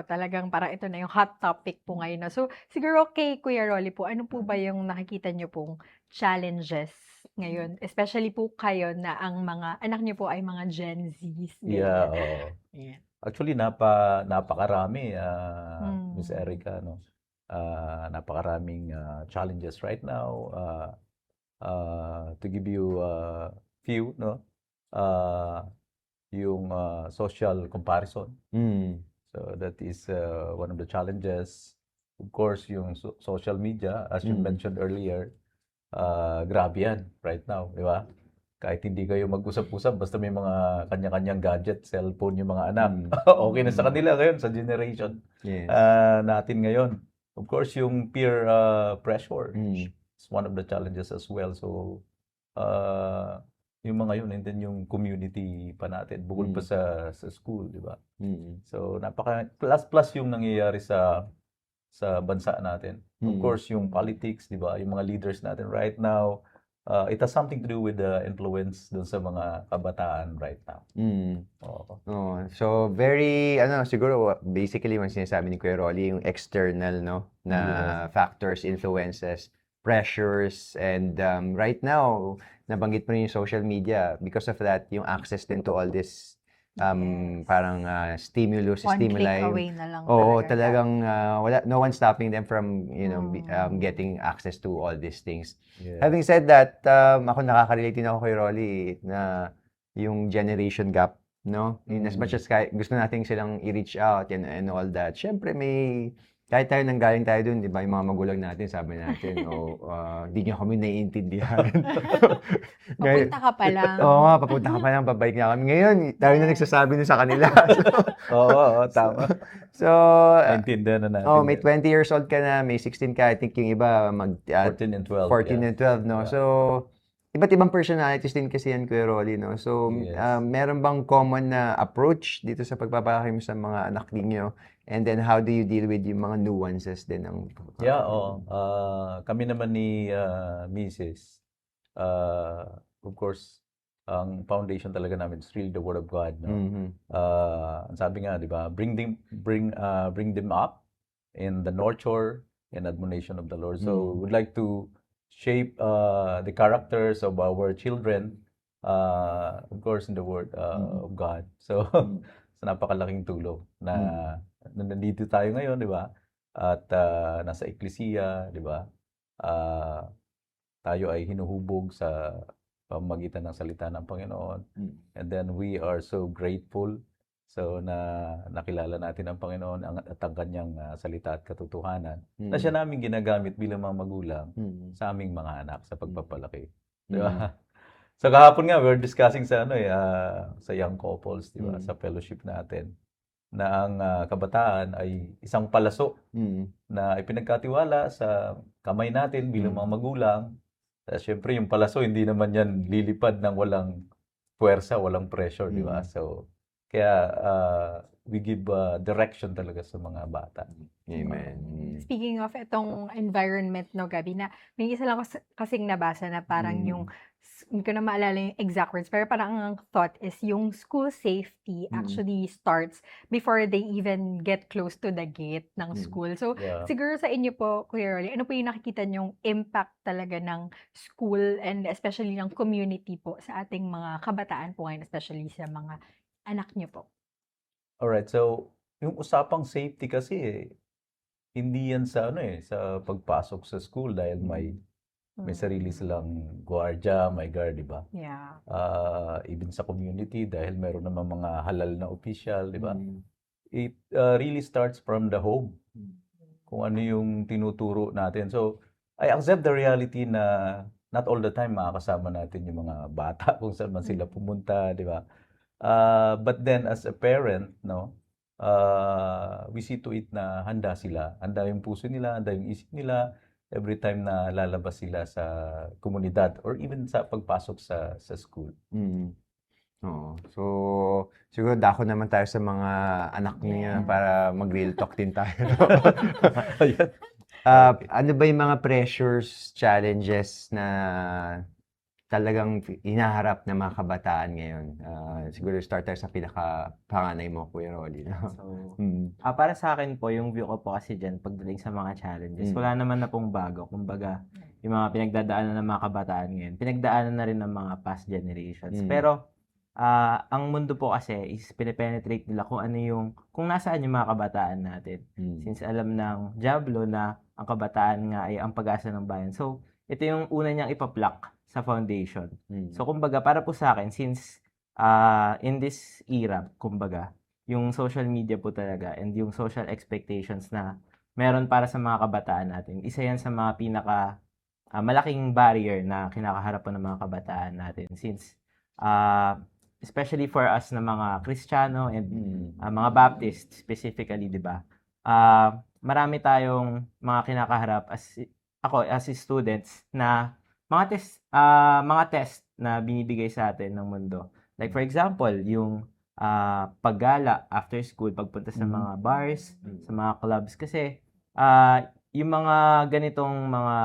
talagang parang ito na yung hot topic po ngayon. No? So, siguro kay Kuya Rolly po, ano po ba yung nakikita nyo pong challenges ngayon? Especially po kayo na ang mga anak nyo po ay mga Gen Zs. Yeah, ganyan. oo. Yeah. Actually, napakarami, Miss Erica, no? Napakaraming challenges right now. To give you a few, no? Yung social comparison. So that is one of the challenges. Of course, yung social media, as you mentioned earlier, grabe yan right now, di ba? Kahit hindi kayo mag-usap-usap, basta may mga kanya-kanyang gadget, cellphone yung mga anak. Okay na sa kanila ngayon, sa generation Yes. natin ngayon. Of course, yung peer pressure is one of the challenges as well. So, yung mga yun, and then yung community pa natin, bukod pa sa school, di ba? So, plus yung nangyayari sa bansa natin. Of course, yung politics, di ba? Yung mga leaders natin right now, it has something to do with the influence dun sa mga kabataan right now. Oo. So, very, siguro, basically, yung sinasabi ni Kuya Rolly, yung external, no, na factors, influences, pressures, and right now, nabanggit mo rin yung social media. Because of that, yung access din to all this parang stimulus, One click stimuli. away na lang Oo, talaga. talagang no one stopping them from, getting access to all these things. Yeah. Having said that, ako nakaka-relate din ako kay Rolly na yung generation gap, no? In as much as gusto nating silang i-reach out and all that, syempre may kahit tayo nanggaling tayo dun, di ba, yung mga magulang natin, sabi natin, di niyo kami naiintindihan. Ngayon, Papunta ka pa lang. oo nga, papunta ka pa lang, pabalik na kami. Ngayon, tayo na nagsasabi nun sa kanila. Oo, tama. So, Naintindihan na natin. may 20 years old ka na, may 16 ka, I think yung iba 14 and 12. 14 yeah. and 12, no? Yeah. So, iba't ibang personalities din kasi yan, Kuya Rolly, no? So, Yes. meron bang common na approach dito sa pagpapalaki mo sa mga anak ninyo? And then, how do you deal with yung mga nuances din ng... Yeah, oo. Kami naman ni Mrs. Of course, ang foundation talaga namin is really the Word of God, no? Mhm. Ang sabi nga, di ba, bring them up in the nurture and admonition of the Lord. So, we'd like to shape the characters of our children, of course, in the Word of God. So, sa napakalaking tulong na nandito tayo ngayon, di ba? At nasa eklesiya, di ba? Tayo ay hinuhubog sa pamamagitan ng salita ng Panginoon. And then we are so grateful so na nakilala natin ang Panginoon at ang kanyang salita at katotohanan na siya namin ginagamit bilang mga magulang sa aming mga anak sa pagpapalaki. Di ba? So kahapon nga we were discussing sa sa young couples, di ba? Sa fellowship natin na ang kabataan ay isang palaso na ipinagkatiwala sa kamay natin bilang mga magulang. Siyempre yung palaso hindi naman yan lilipad ng walang puwersa, walang pressure, di ba? So kaya we give direction talaga sa mga bata. Amen. Speaking of itong environment, no, Gabi, na may isa lang kasing nabasa na parang yung, hindi ko na maalala yung exact words, pero parang ang thought is yung school safety actually starts before they even get close to the gate ng school. So, Yeah. siguro sa inyo po, Kuya Rolly, ano po yung nakikita nyong impact talaga ng school and especially ng community po sa ating mga kabataan po ngayon, especially sa mga anak nyo po? Alright, so yung usapang safety kasi hindi yan sa sa pagpasok sa school dahil may sarili silang gwardiya, may guard, di ba? Yeah. Even sa community dahil meron naman mga halal na official, di ba? It really starts from the home. Kung ano yung tinuturo natin. So, I accept the reality na not all the time makakasama natin yung mga bata kung saan man sila pumunta, di ba? But then as a parent, no, we see to it na handa sila. Handa yung puso nila, handa yung isip nila every time na lalabas sila sa komunidad or even sa pagpasok sa school. Oo. So, siguro dako naman tayo sa mga anak niya para mag-real talk din tayo. Ano ba yung mga pressures, challenges na talagang hinaharap ng mga kabataan ngayon? Siguro start tayo sa pinaka-panganay mo, Kuya Rolly. So, para sa akin po, yung view ko po kasi dyan, pagdating sa mga challenges, wala naman na pong bago. Kumbaga, yung mga pinagdadaanan ng mga kabataan ngayon, pinagdaanan na rin ng mga past generations. Pero, ang mundo po kasi is pinipenetrate nila kung ano kung nasaan yung mga kabataan natin. Since alam ng Diablo na ang kabataan nga ay ang pag-asa ng bayan. So, ito yung una niyang ipa-pluck sa foundation. So, kumbaga, para po sa akin, since in this era, kumbaga, yung social media po talaga and yung social expectations na meron para sa mga kabataan natin, isa yan sa mga pinaka malaking barrier na kinakaharap po ng mga kabataan natin. Since, especially for us na mga Kristiyano and mga Baptist specifically, di ba? Marami tayong mga kinakaharap as students na mga test na binibigay sa atin ng mundo. Like for example, yung paggala after school, pagpunta sa mga bars, sa mga clubs. Kasi yung mga ganitong mga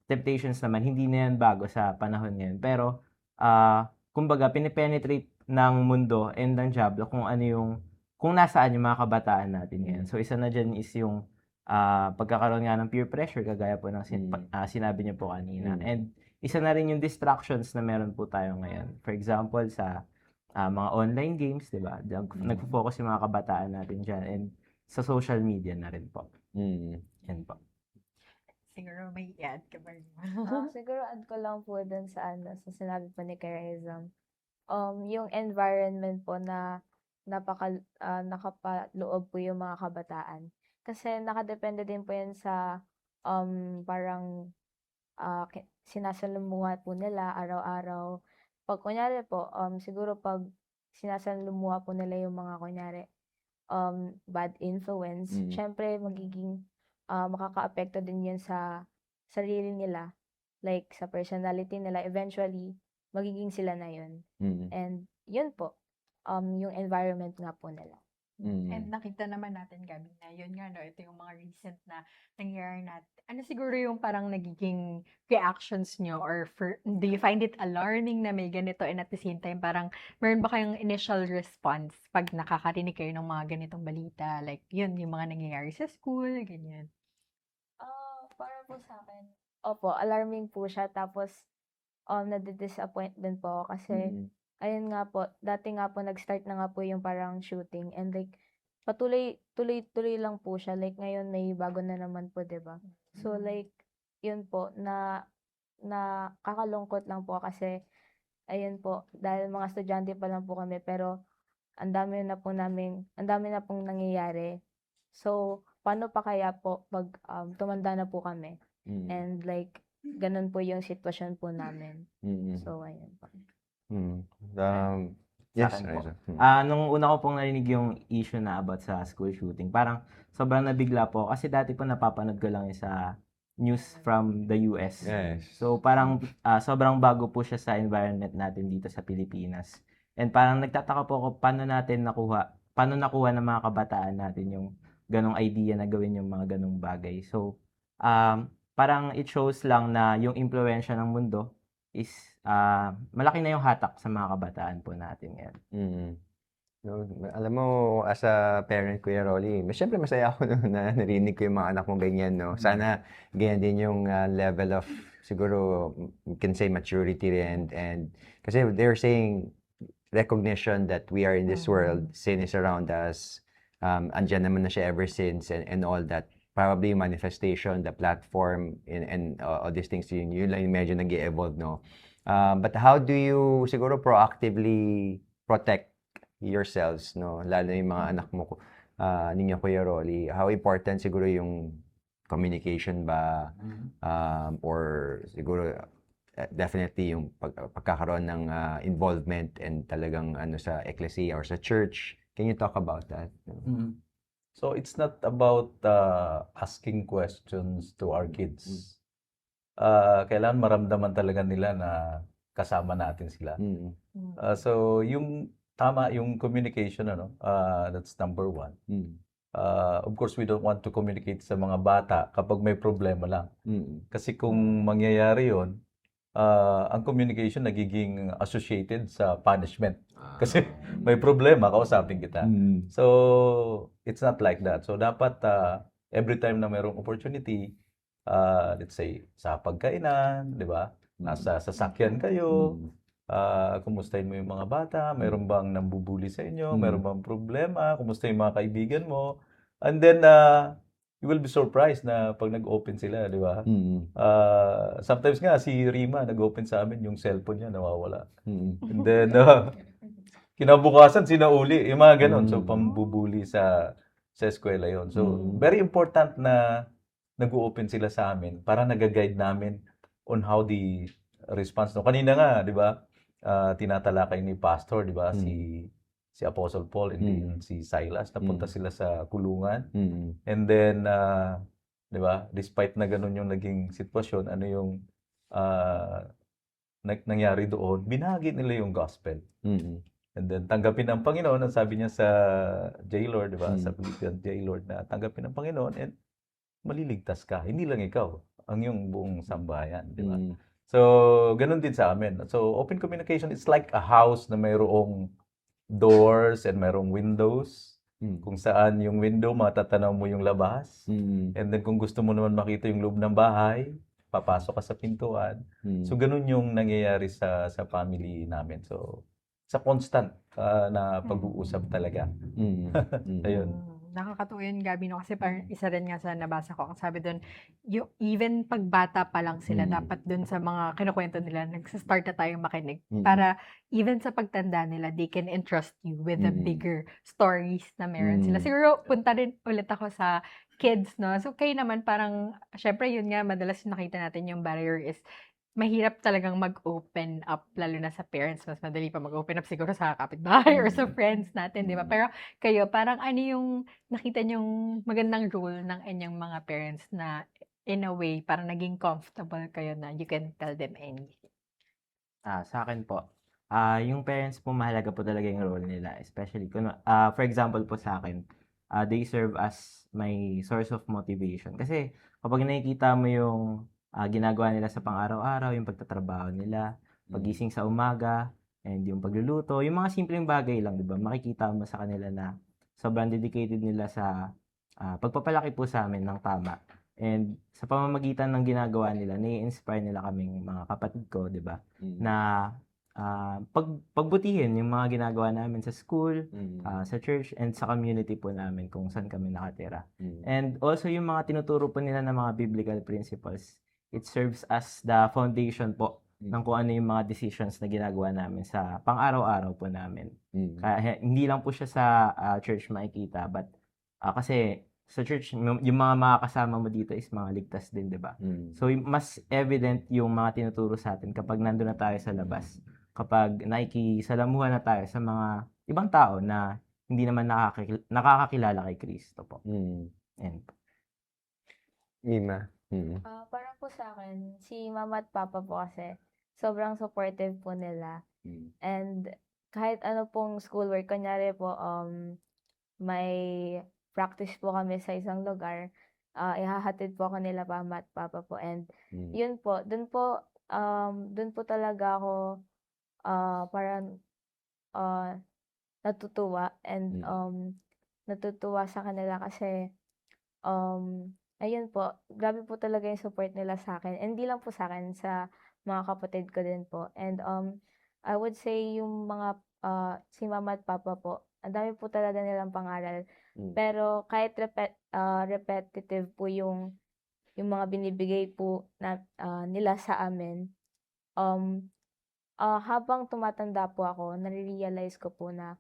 temptations naman, hindi na yan bago sa panahon ngayon. Pero kumbaga, pinipenetrate ng mundo and ng Diablo kung nasaan yung mga kabataan natin ngayon. So, isa na dyan is yung pagkakaroon nga ng peer pressure, kagaya po ng sinabi niyo po kanina. And isa na rin yung distractions na meron po tayo ngayon. For example, sa mga online games, di ba? Nagpo-focus yung mga kabataan natin dyan. And sa social media na rin po. Yan po. Siguro may i-add ka ba? Siguro add ko lang po dun sa sa sinabi po ni Karizam. Yung environment po na nakapaloob po yung mga kabataan. kasi nakadepende din po yan sa parang sinasalamuha po nila araw-araw. Pag kunyari po, siguro pag sinasalamuha po nila yung mga kunyari bad influence, Mm. syempre magiging makakaapekto din yun sa sarili nila, like sa personality nila, eventually magiging sila na yun. Mm. And yun po, yung environment nga po nila. Mm. And nakita naman natin, Gabi, na yun nga, no, ito yung mga recent na nangyayari natin. Ano siguro yung parang nagiging reactions nyo, or do you find it alarming na may ganito, and at the same time, parang meron ba kayong initial response pag nakakarinig kayo ng mga ganitong balita? Like, yun, yung mga nangyayari sa school, ganyan. Para po sa akin, opo, alarming po siya. Tapos, nadi-disappoint din po ako kasi, Mm. ayun nga po, dati nga po, nag-start na nga po yung parang shooting. And like, tuloy-tuloy lang po siya. Like, ngayon may bago na naman po, 'di ba? So, like, yun po, kakalungkot lang po kasi, ayun po, dahil mga estudyante pa lang po kami, pero ang dami na pong nangyayari. So, paano pa kaya po pag tumanda na po kami? Mm. And like, ganun po yung sitwasyon po namin. Mm. So, ayun po. Mm. Sa Yes, akin po. Reza. Nung una ko pong narinig yung issue na about sa school shooting, parang sobrang nabigla po kasi dati po napapanood ko lang yung sa news from the US. Yes. So parang sobrang bago po siya sa environment natin dito sa Pilipinas. And parang nagtataka po ako paano nakuha ng mga kabataan natin yung ganong idea na gawin yung mga ganong bagay. So parang it shows lang na yung impluwensya ng mundo is malaki na yung hatak sa mga kabataan po natin ngayon. Mm. So, alam mo, as a parent, Kuya Rolly, syempre masaya ako na narinig ko yung mga anak mo ganyan, no? Sana ganyan din yung level of, siguro, you can say maturity and kasi they're saying recognition that we are in this world, sin is around us, andyan naman na siya ever since and all that. Probably yung manifestation, the platform, and all these things, yun lang yung medyo nag-evolve, no? But how do you siguro proactively protect yourselves, no? Lalo yung mga anak mo, ninyo, Kuya Rolly. How important siguro yung communication ba? Or siguro definitely yung pagkakaroon ng involvement and talagang sa ecclesia or sa church. Can you talk about that? So it's not about asking questions to our kids. Kailangan maramdaman talaga nila na kasama natin sila. So yung tama yung communication, that's number one. Of course, we don't want to communicate sa mga bata kapag may problema lang. Kasi kung mangyayari yon, ang communication nagiging associated sa punishment. Kasi may problema, kausapin kita. So, it's not like that. So, dapat every time na mayroong opportunity, let's say, sa pagkainan, di ba? Nasa sasakyan kayo, kumustahin mo yung mga bata, mayroon bang nambubuli sa inyo, mayroon bang problema, kumusta yung mga kaibigan mo. And then, you will be surprised na pag nag-open sila, di ba? Sometimes nga, si Rima, nag-open sa amin, yung cellphone niya nawawala. And then, kinabukasan, sinauli. Yung mga ganun. So, pambubuli sa eskwela yon. So, very important na nag-open sila sa amin para nag-guide namin on how the response. No, kanina nga, di ba, tinatalakay ni Pastor, di ba, si Apostle Paul and then si Silas, napunta sila sa kulungan. And then, di ba, despite na ganun yung naging sitwasyon, ano yung nangyari doon, binahagi nila yung gospel. And then, tanggapin ng Panginoon, ang sabi niya sa jailor, di ba, sa Philippian jailor, na tanggapin ng Panginoon and maliligtas ka. Hindi lang ikaw, ang yung buong sambahayan, di ba? So, ganun din sa amin. So, open communication, it's like a house na mayroong doors and mayroong windows. Kung saan yung window, matatanaw mo yung labas. And then, kung gusto mo naman makita yung loob ng bahay, papasok ka sa pintuan. So, ganun yung nangyayari sa family namin. So, sa constant na pag-uusap talaga. Ayun. Nakakatuwa yun, Gabi, no? Kasi parang isa rin nga sa nabasa ko, ang sabi doon, even pagbata pa lang sila, dapat doon sa mga kinukwento nila, nagsa-start na tayong makinig. Para even sa pagtanda nila, they can entrust you with the bigger stories na meron sila. Siguro, punta rin ulit ako sa kids, no? So, kayo naman, parang, syempre, yun nga, madalas nakita natin yung barrier is, mahirap talagang mag-open up, lalo na sa parents. Mas madali pa mag-open up siguro sa kapitbahay or sa friends natin, di ba? Pero kayo, parang ano yung nakita niyong magandang role ng inyong mga parents na in a way, parang naging comfortable kayo na you can tell them anything? Sa akin po, yung parents po mahalaga po talaga yung role nila. Especially, for example po sa akin, they serve as my source of motivation. Kasi kapag nakikita mo yung ginagawa nila sa pang-araw-araw, yung pagtatrabaho nila, pagising sa umaga, and yung pagluluto, yung mga simpleng bagay lang, di ba? Makikita mo sa kanila na sobrang dedicated nila sa pagpapalaki po sa amin ng tama. And sa pamamagitan ng ginagawa nila, nai-inspire nila kaming mga kapatid ko, di ba? Na pagbutihin yung mga ginagawa namin sa school, sa church, and sa community po namin kung saan kami nakatira. And also yung mga tinuturo po nila ng mga biblical principles, it serves as the foundation po ng kung ano yung mga decisions na ginagawa namin sa pang-araw-araw po namin. Kaya hindi lang po siya sa church makikita, but kasi sa church, yung mga makakasama mo dito is mga ligtas din, di ba? So, mas evident yung mga tinuturo sa atin kapag nandun na tayo sa labas. Kapag nakikisalamuhan na tayo sa mga ibang tao na hindi naman nakakakilala kay Kristo po. Yan po. Mima. Parang po sa akin, si mama at papa po kasi, sobrang supportive po nila. And kahit ano pong schoolwork, kunyari po, may practice po kami sa isang lugar, ihahatid po ako nila mama at papa po. And yun po, dun po talaga ako parang natutuwa and natutuwa sa kanila kasi ayun po, grabe po talaga yung support nila sa akin. And hindi lang po sa akin, sa mga kapatid ko din po. And I would say yung mga si mama at papa po, ang dami po talaga nilang pangaral. Pero kahit repetitive po yung mga binibigay po na nila sa amin, habang tumatanda po ako, nare-realize ko po na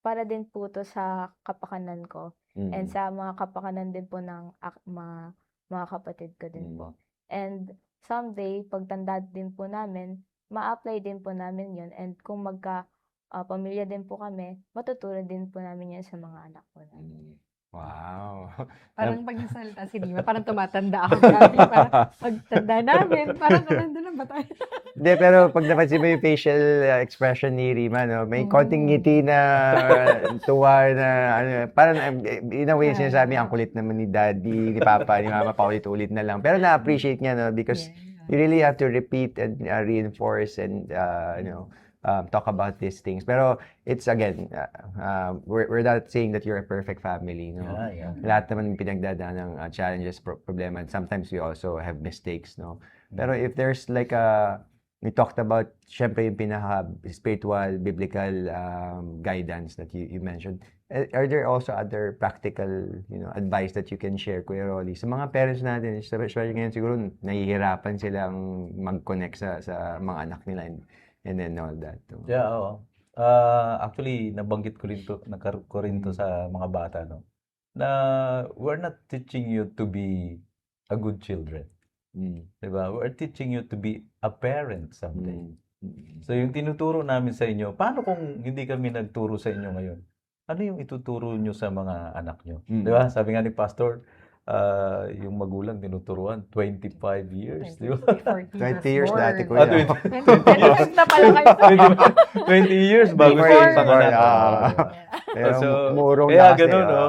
para din po to sa kapakanan ko and sa mga kapakanan din po ng mga kapatid ko din po. And someday, pagtanda din po namin, ma-apply din po namin yun. And kung pamilya din po kami, matutulad din po namin yan sa mga anak po namin. Wow. Parang pag nasalita si Dima, parang tumatanda ako. Grabe, parang pagtanda namin, parang nandun na ba tayo? Hindi, pero pag napansin mo yung facial expression ni Rima, no, may konting ngiti na tuwa na, parang in a way sinasabi, ang kulit naman ni Daddy, ni Papa, ni Mama, paulit-ulit na lang. Pero na-appreciate niya, no, because you really have to repeat and reinforce and, talk about these things. Pero it's again, we're not saying that you're a perfect family, no? Lahat naman pinagdadaan ng challenges, problema, and sometimes we also have mistakes, no? Pero if there's like we talked about, syempre yung pinaka-spiritual, biblical guidance that you mentioned. Are there also other practical, advice that you can share, Kuya Rolly? Sa mga parents natin, especially ngayon siguro, nahihirapan silang mag-connect sa mga anak nila and then all that. Yeah, oo. Actually, nabanggit ko rin to sa mga bata, no? Na we're not teaching you to be a good children. Diba? We're teaching you to be a parent someday. So, yung tinuturo namin sa inyo, paano kung hindi kami nagturo sa inyo ngayon? Ano yung ituturo nyo sa mga anak nyo? Diba? Sabi nga ni Pastor, yung magulang tinuturuan 25 years, di ba? 20 years dati, Kuya. 20 na pala kayo. 20 years bago yung panganak. So, murong kaya na kasi. ganun, no?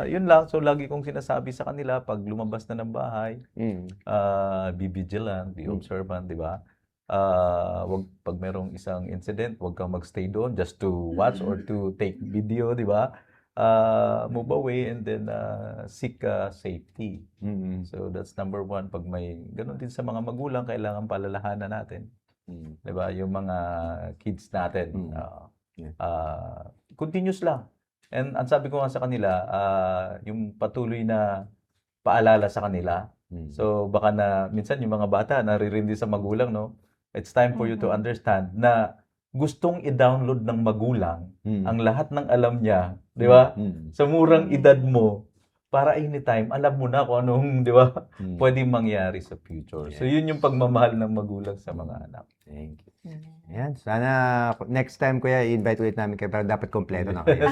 Yun lang. So, lagi kong sinasabi sa kanila, pag lumabas na ng bahay, be vigilant, be observant, di ba? Pag merong isang incident, wag kang magstay doon just to watch or to take video, di ba? Move away and then seek safety. So that's number one. Pag may ganun din sa mga magulang, kailangan palalahanan natin. Diba? Yung mga kids natin. continuous lang. And ang sabi ko nga sa kanila, yung patuloy na paalala sa kanila. So baka na minsan yung mga bata naririndi sa magulang, no? It's time for you to understand na gustong i-download ng magulang ang lahat ng alam niya, di ba? Sa murang edad mo, para anytime, alam mo na kung anong, di ba, pwedeng mangyari sa future. So yun yung pagmamahal ng magulang sa mga anak. Thank you. Ayan, sana next time kuya i-invite ulit namin kayo pero dapat kompleto na kayo.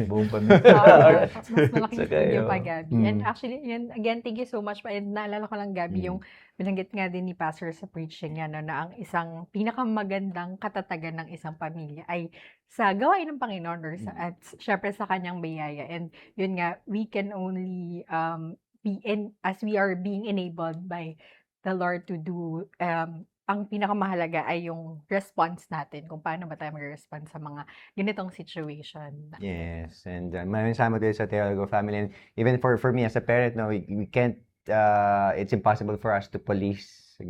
Buong pamilya. Mas malaking Saka studio yun. pa, Gabby. And actually, yun, again, thank you so much. And naalala ko lang, Gabby, yung binanggit nga din ni Pastor sa preaching niya, no, na ang isang pinakamagandang katatagan ng isang pamilya ay sa gawain ng Panginoon or sa, at syempre sa kanyang biyaya. And yun nga, we can only be in, as we are being enabled by the Lord to do ang pinakamahalaga ay yung response natin, kung paano ba tayo mag-respond sa mga ganitong situation. Yes, and maraming salamat din sa Teologo family. And even for me as a parent, no, we can't, it's impossible for us to police,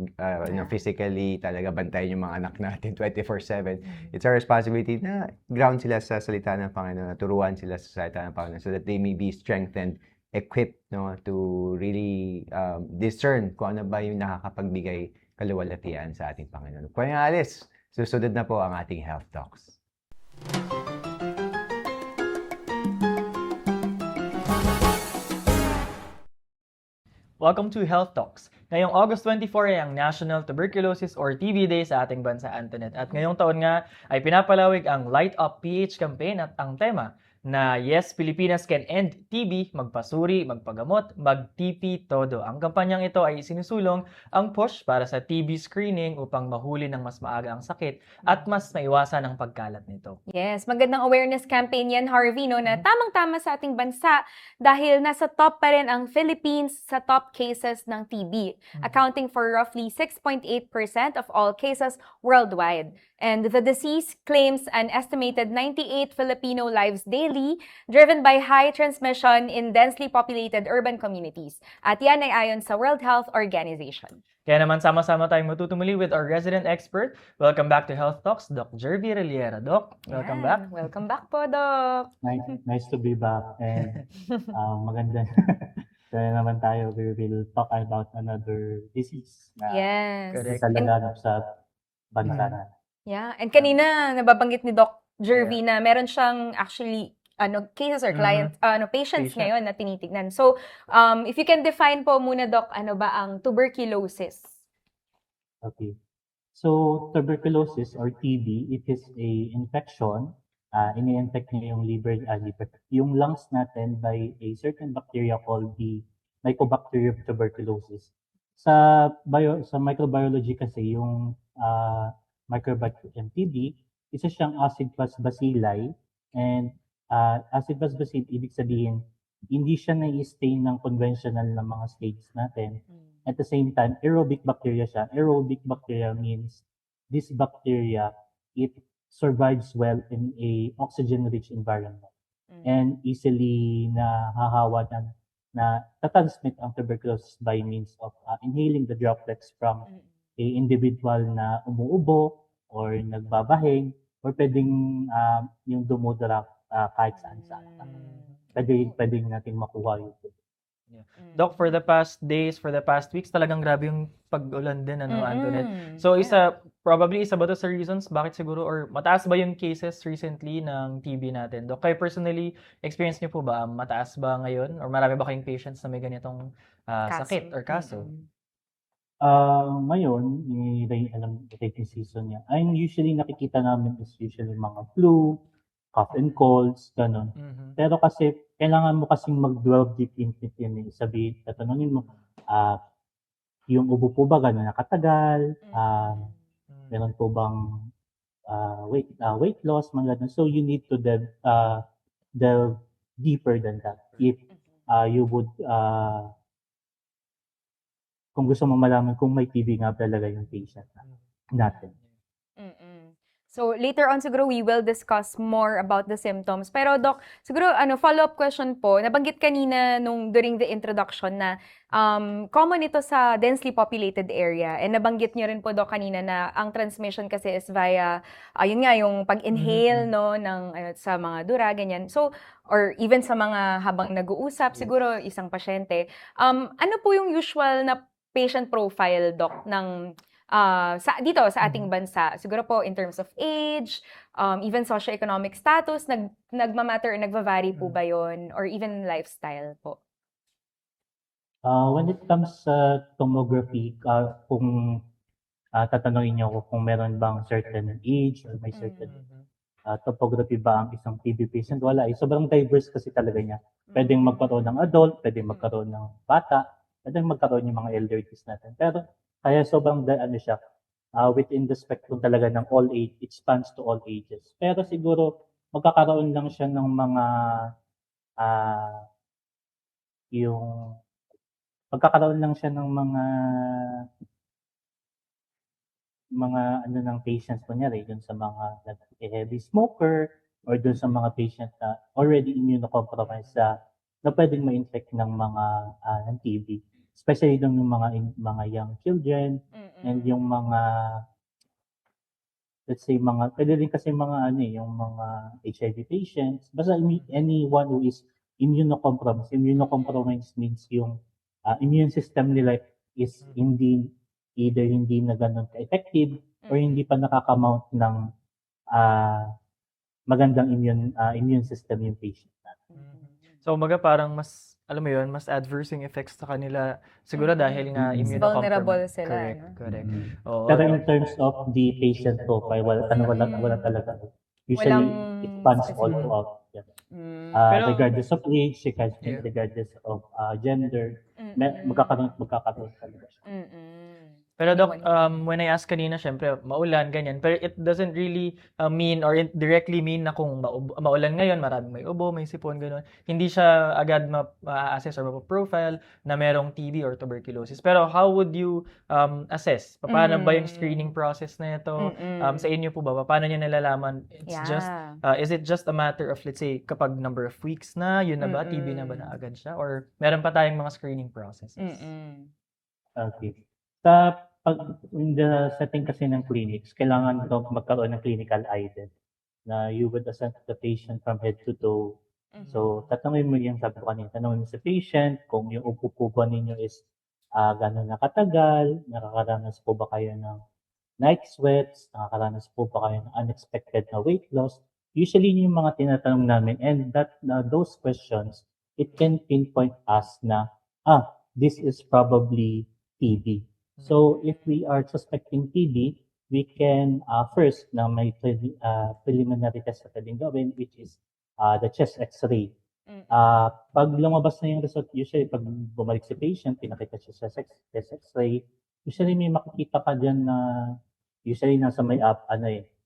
physically talaga bantayan yung mga anak natin 24/7. It's our responsibility na ground sila sa salita ng Panginoon, turuan sila sa salita ng Panginoon so that they may be strengthened, equipped, no, to really discern kung ano ba yung nakakapagbigay kaluwalhatian sa ating Panginoon. Kung alis, susunod na po ang ating Health Talks. Welcome to Health Talks. Ngayong August 24 ay ang National Tuberculosis or TB Day sa ating bansa, Antoinette. At ngayong taon nga ay pinapalawig ang Light Up PH campaign at ang tema na Yes, Pilipinas Can End TB, magpasuri, magpagamot, mag-TB todo. Ang kampanyang ito ay sinusulong ang push para sa TB screening upang mahuli ng mas maaga ang sakit at mas maiwasan ang pagkalat nito. Yes, magandang awareness campaign yan, Harvey, no, na tamang-tama sa ating bansa dahil nasa top pa rin ang Philippines sa top cases ng TB, accounting for roughly 6.8% of all cases worldwide. And the disease claims an estimated 98 Filipino lives daily, driven by high transmission in densely populated urban communities. At yan ay ayon sa World Health Organization. Kaya naman sama-sama tayong matutumuli with our resident expert. Welcome back to Health Talks, Doc Jervy Reliera. Doc, welcome back. Welcome back po, Doc. Nice to be back and maganda. Kaya naman tayo, we will talk about another disease na Yes. Correct. naglaganap sa bansa natin. Yeah, and kanina nababanggit ni Doc Jervy na meron siyang actually cases or patients Patient. ngayon na tinitignan. So, if you can define po muna, Doc, ano ba ang tuberculosis? Okay. So, tuberculosis or TB, it is a infection. Ini-infect niya yung liver, yung lungs natin by a certain bacteria called the Mycobacterium tuberculosis. Sa microbiology kasi, yung Mycobacterium TB, isa siyang acid plus bacilli, and acid plus bacilli, ibig sabihin, hindi siya na-stain ng conventional na mga states natin. At the same time, aerobic bacteria siya. Aerobic bacteria means this bacteria, it survives well in a oxygen-rich environment and easily nahahawa na tatransmit ang tuberculosis by means of inhaling the droplets from a individual na umuubo or nagbabahing or pwedeng yung dumudura kahit saan-saan. Pwedeng natin makuha yun. Doc, for the past days, for the past weeks, talagang grabe yung pag-ulan din, Antoinette. So, probably isa ba to sa reasons bakit siguro or mataas ba yung cases recently ng TB natin? Doc, kayo personally, experience niyo po ba? Mataas ba ngayon? Or marami ba kayong patients na may ganitong sakit or kaso? Ngayon, rainy season niya. Usually nakikita namin is usually mga flu, cough and colds, ganun. Pero kasi, kailangan mo kasing mag-delve deep into yun. Sabihin, tatanungin mo, yung ubo po ba gano'n nakatagal? Meron po bang weight loss, mga ganun. So, you need to delve deeper than that. If you would, kung gusto mo malaman kung may TB nga talaga yung patient natin. So later on siguro we will discuss more about the symptoms. Pero Doc, siguro follow-up question po. Nabanggit kanina during the introduction na common ito sa densely populated area. And nabanggit niyo rin po Doc kanina na ang transmission kasi is via ayun nga yung pag-inhale no ng sa mga dura ganyan. So or even sa mga habang nag-uusap siguro isang pasyente. Ano po yung usual na patient profile Doc ng dito sa ating bansa, siguro po in terms of age, even socioeconomic status, nagmamatter or nagva-vary po ba yon or even lifestyle po? When it comes sa tomography, kung tatanungin niyo ako kung meron bang certain age or may certain topography ba ang isang TB patient, wala. Sobrang diverse kasi talaga niya. Pwedeng magkaroon ng adult, pwedeng magkaroon ng bata, pwedeng magkaroon yung mga elderlies natin. Pero kaya sobrang siya, within the spectrum talaga ng all age, it spans to all ages. Pero siguro, magkakaroon lang siya ng magkakaroon lang siya ng mga ng patients, kunyari, dun sa mga heavy smoker, or dun sa mga patient na already immunocompromised na pwedeng ma-infect ng ng TB. Especially yung mga young children and yung mga let's say pwede rin kasi yung mga HIV patients, basta anyone who is immunocompromised. Immunocompromised means yung immune system nila is either hindi na ganun ka-effective or hindi pa nakakamount ng magandang immune system yung patient natin. So, parang mas, alam mo yun, mas adverse yung effects sa kanila. Siguro dahil nga Vulnerable immunocompromised. sila. Correct. Oo. Pero in terms of the patient profile, wala talaga. Usually, it spans all throughout. Yeah. Pero- Regardless of age, Yeah. regardless of gender, magkakaroon talaga siya. Pero Doc, when I ask kanina, syempre, maulan, ganyan. Pero it doesn't really mean or directly mean na kung maulan ngayon, maraming may ubo, may sipon, gano'n. Hindi siya agad ma-assess or ma-profile na merong TB or tuberculosis. Pero how would you assess? Paano ba yung screening process na ito? Sa inyo po ba? Paano nyo nalalaman? Is it just a matter of, let's say, kapag number of weeks na, yun na ba? TB na ba na agad siya? Or meron pa tayong mga screening processes? Okay. In the setting kasi ng clinics, kailangan daw magkaroon ng clinical ID na you would assess the patient from head to toe. So, tatanungin mo yung sabi ko kanina, tanungin mo sa patient kung yung upo po ba ninyo is gano'n na katagal, nakakaranas po ba kayo ng night sweats, nakakaranas po ba kayo ng unexpected na weight loss. Usually, yung mga tinatanong namin, and those questions, it can pinpoint us na, this is probably TB. So, if we are suspecting TB, we can first na may preliminary test na pwedeng gawin, which is the chest x-ray. Pag lumabas na yung result, usually pag bumalik si patient, pinakita siya sa chest x-ray, usually may makikita ka dyan na usually nasa may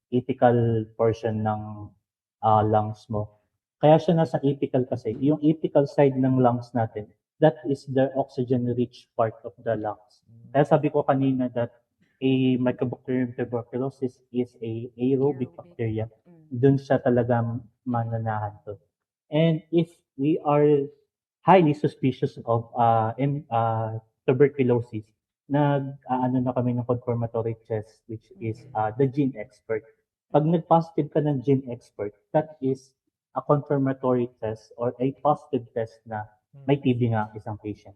apical portion ng lungs mo. Kaya siya nasa apical kasi. Yung apical side ng lungs natin, that is the oxygen-rich part of the lungs. Kaya sabi ko kanina that a Mycobacterium tuberculosis is a aerobic bacteria. Doon siya talaga mananahan to. And if we are highly suspicious of tuberculosis, na kami ng confirmatory test, which is the gene expert. Pag nag-positive ka ng gene expert, that is a confirmatory test or a positive test na may TB nga isang patient.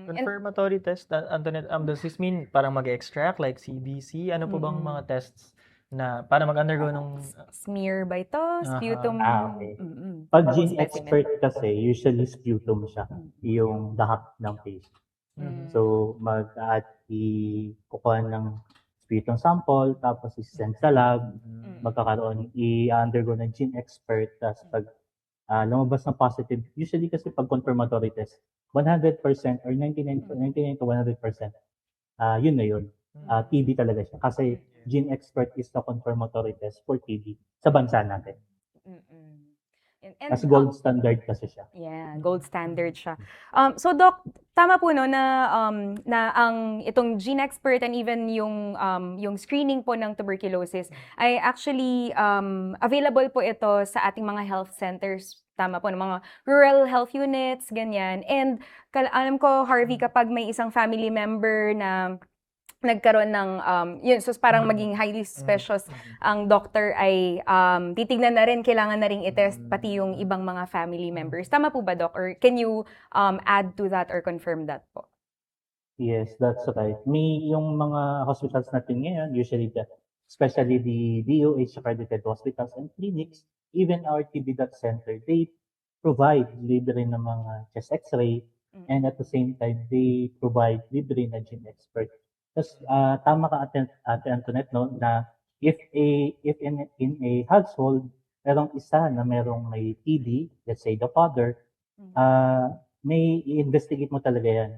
Confirmatory test, Antoinette, does this mean parang mag-extract like CBC? Ano po bang mga tests na para mag-undergo ng Smear ba ito? Sputum? Okay. Pag gene expert kasi, usually sputum siya, yung dahak ng patient. So, kukuha ng sputum sample, tapos i-send sa lab, i-undergo ng gene expert, tapos pag lumabas na positive, usually kasi pag confirmatory test, 100% or 99 to 100%, yun na yun. TB talaga siya. Kasi gene expert is the confirmatory test for TB sa bansa natin. And, As gold standard kasi siya. yeah, gold standard siya. So Doc, tama po no na ang itong GeneXpert and even yung screening po ng tuberculosis ay actually available po ito sa ating mga health centers. Tama po, ng mga rural health units, ganyan. And alam ko, Harvey, kapag may isang family member na nagkaroon ng yun, so parang maging highly suspicious ang doctor ay titignan na rin, kailangan na rin i-test pati yung ibang mga family members. Tama po ba, Doc? Or can you add to that or confirm that po? Yes, that's right. May yung mga hospitals natin ngayon, especially the DOH accredited hospitals and clinics, even our TB Center, they provide libre ng mga chest x-ray and at the same time, they provide libre na GeneXpert. Tapos tama ka Ate Antoinette no na if in a household merong isa na merong may TB, let's say the father, may i-investigate mo talaga yan.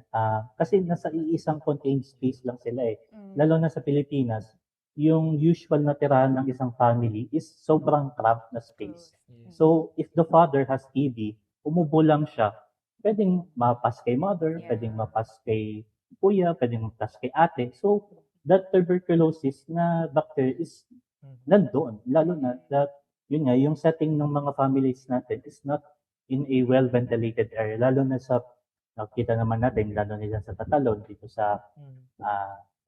Kasi nasa iisang contained space lang sila eh. Lalo na sa Pilipinas, yung usual na tirahan ng isang family is sobrang cramped na space. So if the father has TB, umubo lang siya, pwedeng mapas kay mother, pwedeng mapas kay kuya, pwedeng mapas kay ate. So that tuberculosis na bacteria is nandoon. Lalo na that, yun nga, yung setting ng mga families natin is not in a well-ventilated area. Lalo na sa, nakita naman natin, lalo na sa Catalon, dito sa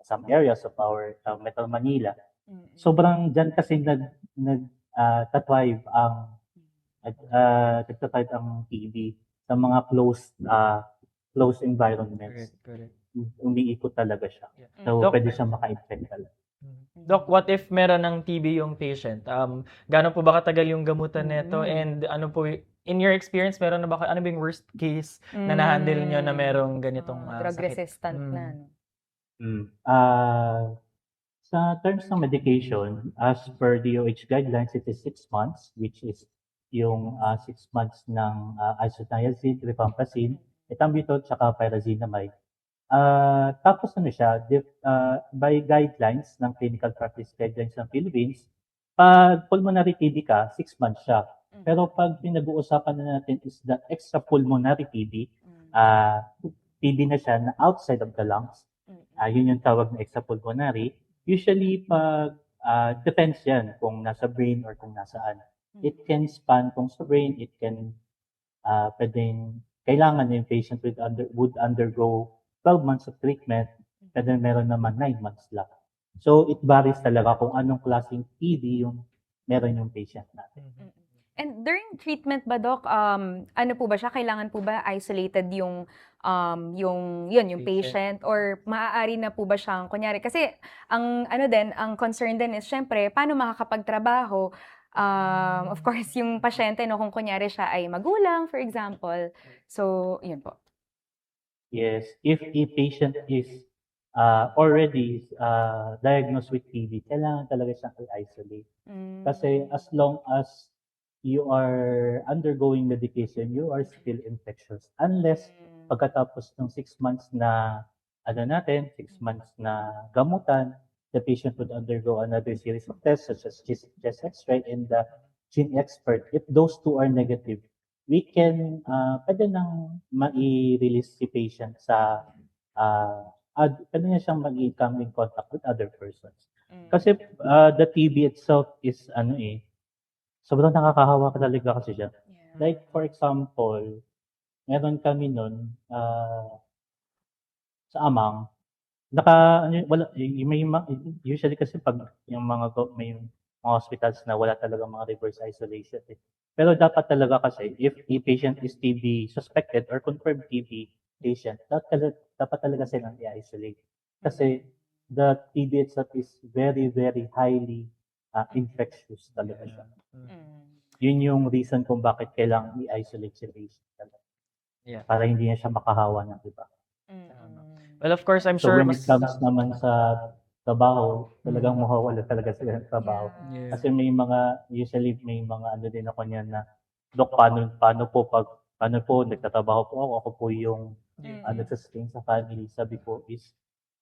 some areas of our Metro Manila. Sobrang dyan kasi nagtatwive ang TB sa mga closed environments. Correct. Umiikot talaga siya. So, Doc, pwede siya maka-infect talaga. Doc, what if meron ng TB yung patient? Gaano po ba katagal yung gamutan nito? And ano po, in your experience, meron na ba, ano ba yung worst case na na-handle nyo na merong ganitong drug sakit? resistant na. No? Sa terms ng medication, as per DOH guidelines, it is 6 months, which is yung 6 months ng isoniazid, rifampicin, ethambutol, tsaka pyrazinamide. Tapos ano siya, by guidelines ng clinical practice guidelines ng Philippines, pag pulmonary TB ka, 6 months siya. Pero pag pinag-uusapan na natin is the extrapulmonary TB, TB na siya na outside of the lungs, yun yung tawag na extrapulmonary. Usually, pag depends yan kung nasa brain or kung nasaan. It can span kung sa brain, it can pwedeng kailangan yung patient would undergo 12 months of treatment, and then meron naman 9 months lang. So, it varies talaga kung anong klaseng TB yung meron yung patient natin. And during treatment ba, Doc, ano po ba siya? Kailangan po ba isolated yung patient or maaari na po ba siyang, kunyari, kasi ang concern din is syempre, paano makakapagtrabaho? Of course, yung pasyente, no, kung kunyari siya ay magulang, for example. So, yun po. Yes, if a patient is already diagnosed with TB, kailangan talaga siyang i-isolate. Kasi as long as you are undergoing medication, you are still infectious. Unless pagkatapos ng 6 months na 6 months na gamutan, the patient would undergo another series of tests such as chest x-ray and the GeneXpert. If those two are negative, we can pwede nang ma-release si patient sa pwede na siyang mag-come in contact with other persons. Kasi the TB itself is sobrang nakakahawa talaga kasi siya. Like for example, meron kami nun sa Amang, usually kasi pag yung may hospitals na wala talaga mga reverse isolation. Pero dapat talaga kasi if a patient is TB suspected or confirmed TB patient, dapat talaga silang i-isolate. Kasi the TB itself is very, very highly infectious talaga siya. Yun yung reason kung bakit kailangan i-isolate si patient talaga. Para hindi na siya makahawa ng iba. Well, of course, I'm So sure when it comes naman sa trabaho, talagang mawawala talaga sila ng trabaho. Kasi usually may mga din ako niyan na, Dok, paano po nagtatrabaho po ako po yung nagsustain sa family. Sabi ko is,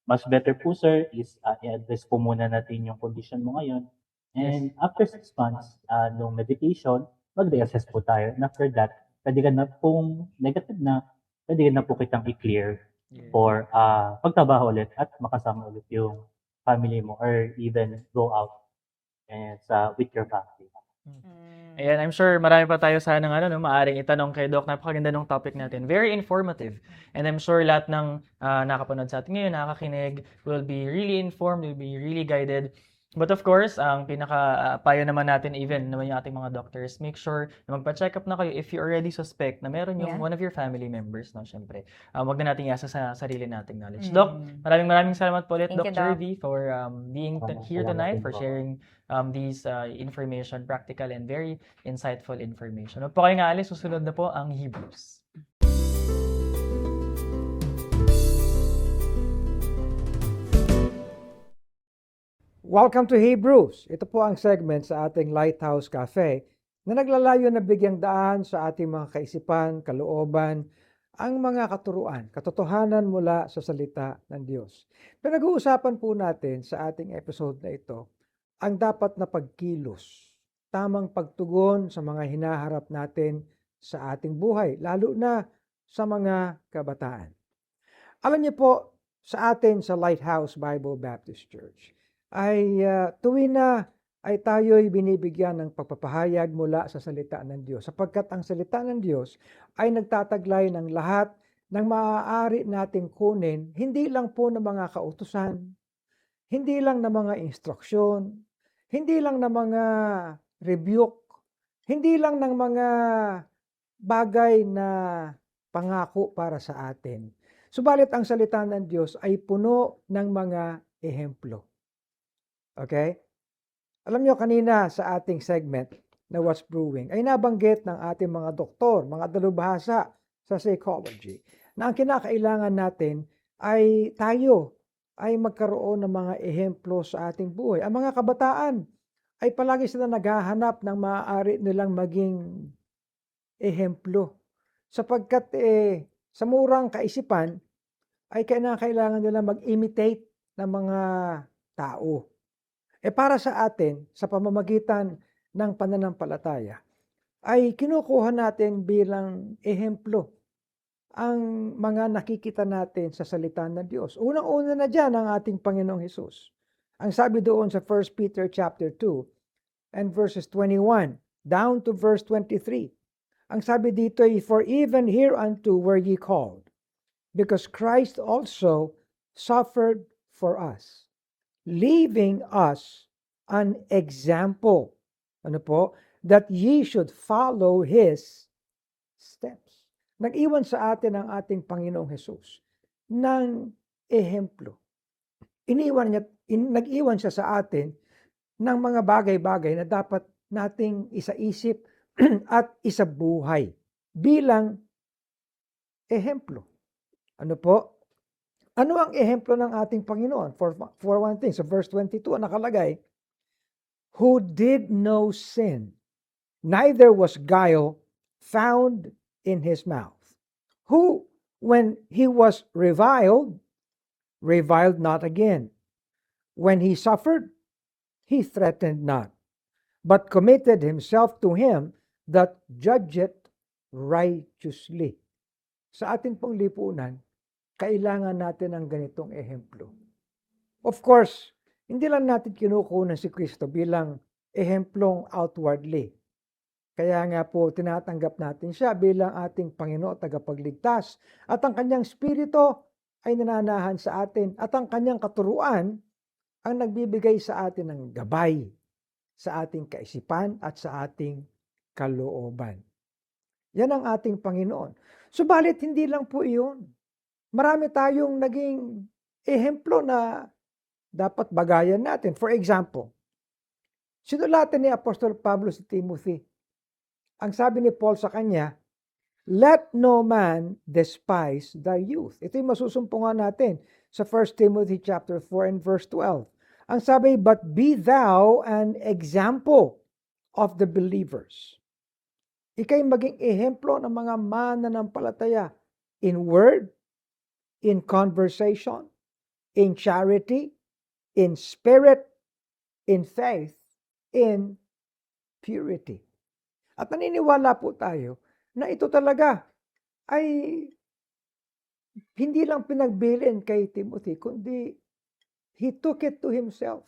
mas better po sir is i-address po muna natin yung condition mo ngayon. And after 6 months, nung medication, mag-reassess po tayo. And after that, pwede ka na kung negative na, pwede na po kitang i-clear for pagtrabaho ulit at makasama ulit yung family mo or even go out and with your family. Ayan, I'm sure marami pa tayo sanang maaring itanong kay Doc. Napakaganda ng topic natin. Very informative. And I'm sure lahat ng nakapanood sa atin ngayon, nakakinig, will be really informed, will be really guided. But of course, ang pinaka-payo naman natin, even naman yung ating mga doctors, make sure na magpa-check up na kayo if you already suspect na meron yung one of your family members, no? Syempre, wag na natin iasa sa sarili nating knowledge. Doc, maraming salamat po ulit, Thank you, Dr. Doc. V, for being here Salamat tonight, din for po. sharing these information, practical and very insightful information. Huwag po kayo nga alis, susunod na po ang Hebrews. Welcome to Hebrews. Ito po ang segment sa ating Lighthouse Cafe na naglalayo na bigyang daan sa ating mga kaisipan, kalooban, ang mga katuruan, katotohanan mula sa salita ng Diyos. Pinag-uusapan po natin sa ating episode na ito ang dapat na pagkilos, tamang pagtugon sa mga hinaharap natin sa ating buhay, lalo na sa mga kabataan. Alam niyo po, sa atin sa Lighthouse Bible Baptist Church, ay tuwin na ay tayo'y binibigyan ng pagpapahayag mula sa salita ng Diyos. Sapagkat ang salita ng Diyos ay nagtataglay ng lahat ng maaari nating kunin, hindi lang po ng mga kautusan, hindi lang ng mga instruksyon, hindi lang ng mga rebuke, hindi lang ng mga bagay na pangako para sa atin. Subalit ang salita ng Diyos ay puno ng mga ehemplo. Okay? Alam nyo, kanina sa ating segment na What's Brewing, ay nabanggit ng ating mga doktor, mga dalubhasa sa psychology, na ang kinakailangan natin ay tayo ay magkaroon ng mga ehemplo sa ating buhay. Ang mga kabataan ay palagi sila naghahanap ng maaari nilang maging ehemplo. Sapagkat sa murang kaisipan ay kailangan nila mag-imitate ng mga tao. Para sa atin, sa pamamagitan ng pananampalataya, ay kinukuha natin bilang ehemplo ang mga nakikita natin sa salita ng Diyos. Unang-una na dyan ang ating Panginoong Hesus. Ang sabi doon sa 1 Peter chapter 2 and verses 21 down to verse 23. Ang sabi dito ay, "For even hereunto were ye called, because Christ also suffered for us, leaving us an example," ano po, "that ye should follow His steps." Nag-iwan sa atin ang ating Panginoong Hesus ng ehemplo. Nag-iwan siya sa atin ng mga bagay-bagay na dapat nating isaisip at isabuhay bilang ehemplo. Ano po? Ano ang ehemplo ng ating Panginoon? For one thing, sa verse 22, nakalagay, "Who did no sin, neither was guile found in his mouth. Who, when he was reviled not again. When he suffered, he threatened not, but committed himself to him that judgeth righteously." Sa ating pong lipunan, kailangan natin ng ganitong ehemplo. Of course, hindi lang natin kinukunan si Kristo bilang ehemplong outwardly. Kaya nga po, tinatanggap natin siya bilang ating Panginoon at tagapagligtas. At ang kanyang spirito ay nananahan sa atin. At ang kanyang katuruan ang nagbibigay sa atin ng gabay sa ating kaisipan at sa ating kalooban. Yan ang ating Panginoon. Subalit, hindi lang po iyon. Marami tayong naging ehemplo na dapat bagayan natin. For example, sinulatan ni Apostol Pablo si Timothy. Ang sabi ni Paul sa kanya, "Let no man despise thy youth." Ito yung masusumpungan natin sa 1 Timothy chapter 4 and verse 12. Ang sabi, "But be thou an example of the believers." Ika'y maging ehemplo ng mga mananampalataya in word, in conversation, in charity, in spirit, in faith, in purity. At naniniwala po tayo na ito talaga ay hindi lang pinagbilin kay Timothy, kundi he took it to himself.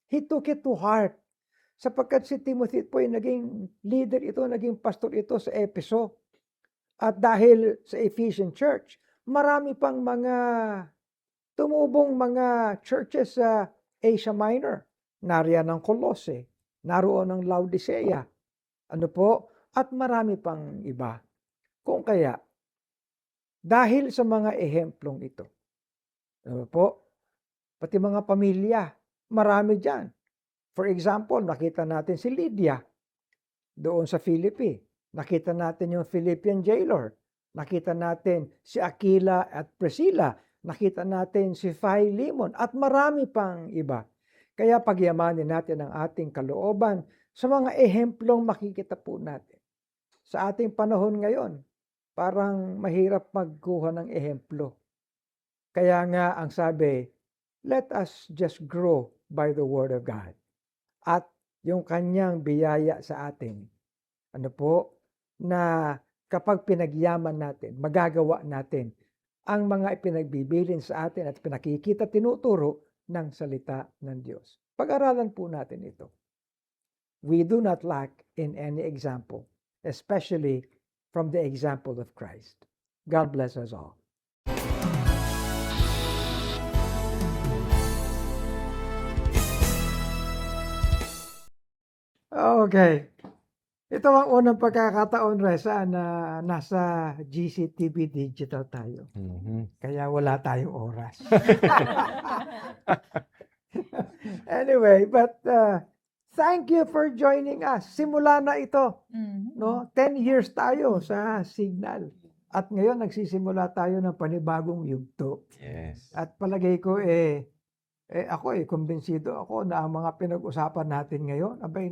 He took it to heart. Sapagkat si Timothy po ay naging leader ito, naging pastor ito sa Efeso. At dahil sa Ephesian Church, marami pang mga tumubong mga churches sa Asia Minor. Nariyan ang Colossae, naroon ang Laodicea. Ano po? At marami pang iba. Kung kaya, dahil sa mga ehemplong ito, ano po? Pati mga pamilya, marami dyan. For example, nakita natin si Lydia doon sa Philippi. Nakita natin yung Philippian jailer. Nakita natin si Aquila at Priscilla. Nakita natin si Philemon at marami pang iba. Kaya pagyamanin natin ang ating kalooban sa mga ehemplong makikita po natin. Sa ating panahon ngayon, parang mahirap magkuha ng ehemplo. Kaya nga ang sabi, let us just grow by the Word of God. At yung kanyang biyaya sa atin, ano po, na kapag pinagyaman natin, magagawa natin ang mga ipinagbibilin sa atin at pinakikita, tinuturo ng salita ng Diyos. Pag-aralan po natin ito. We do not lack in any example, especially from the example of Christ. God bless us all. Okay. Ito ang unang pagkakataon, Reza, na nasa GCTV Digital tayo. Kaya wala tayong oras. Anyway, but thank you for joining us. Simula na ito. No? 10 years tayo sa Signal. At ngayon, nagsisimula tayo ng panibagong yugto. Yes. At palagay ko, ako kumbinsido ako na ang mga pinag-usapan natin ngayon, abay,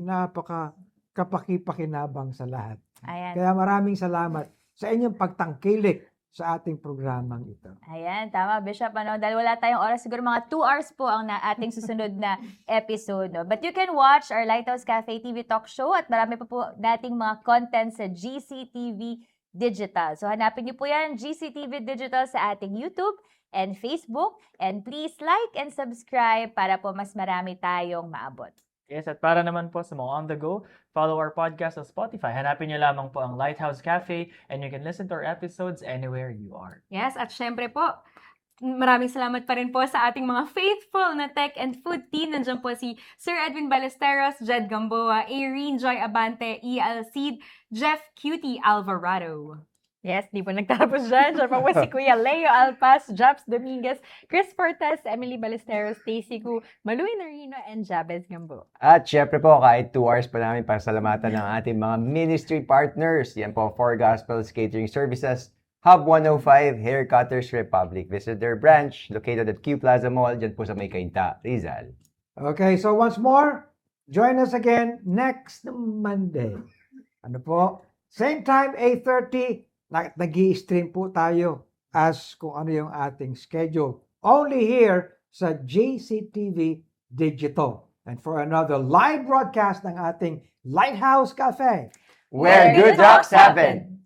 kapaki-pakinabang sa lahat. Ayan. Kaya maraming salamat sa inyong pagtangkilik sa ating programang ito. Ayan, tama, Bishop. Dahil wala tayong oras, siguro mga 2 hours po ang ating susunod na episode. No? But you can watch our Lighthouse Cafe TV Talk Show at marami pa po nating mga content sa GCTV Digital. So hanapin niyo po yan, GCTV Digital sa ating YouTube and Facebook. And please like and subscribe para po mas marami tayong maabot. Yes, at para naman po sa mga on the go, follow our podcast sa Spotify. Hanapin niyo lamang po ang Lighthouse Cafe and you can listen to our episodes anywhere you are. Yes, at syempre po, maraming salamat pa rin po sa ating mga faithful na tech and food team. Nandiyan po si Sir Edwin Ballesteros, Jed Gamboa, Irene Joy Abante, E.L. Seed, Jeff Cutie Alvarado. Yes, di po nagtapos dyan. Diyan pa po si Kuya Leo Alpas, Japs Dominguez, Chris Fortes, Emily Ballesteros, Stacy Gu, Maluy Narino, and Jabez Gambo. At syempre po, kahit 2 hours pa namin pasalamatan ng ating mga ministry partners. Yan po, Four Gospels Catering Services, Hub 105, Hair Cutters Republic. Visit their branch located at Q Plaza Mall, dyan po sa May Cainta, Rizal. Okay, so once more, join us again next Monday. Ano po? Same time, 8:30. Nag-i-stream po tayo as kung ano yung ating schedule. Only here sa GCTV Digital. And for another live broadcast ng ating Lighthouse Cafe. Where good talks happen!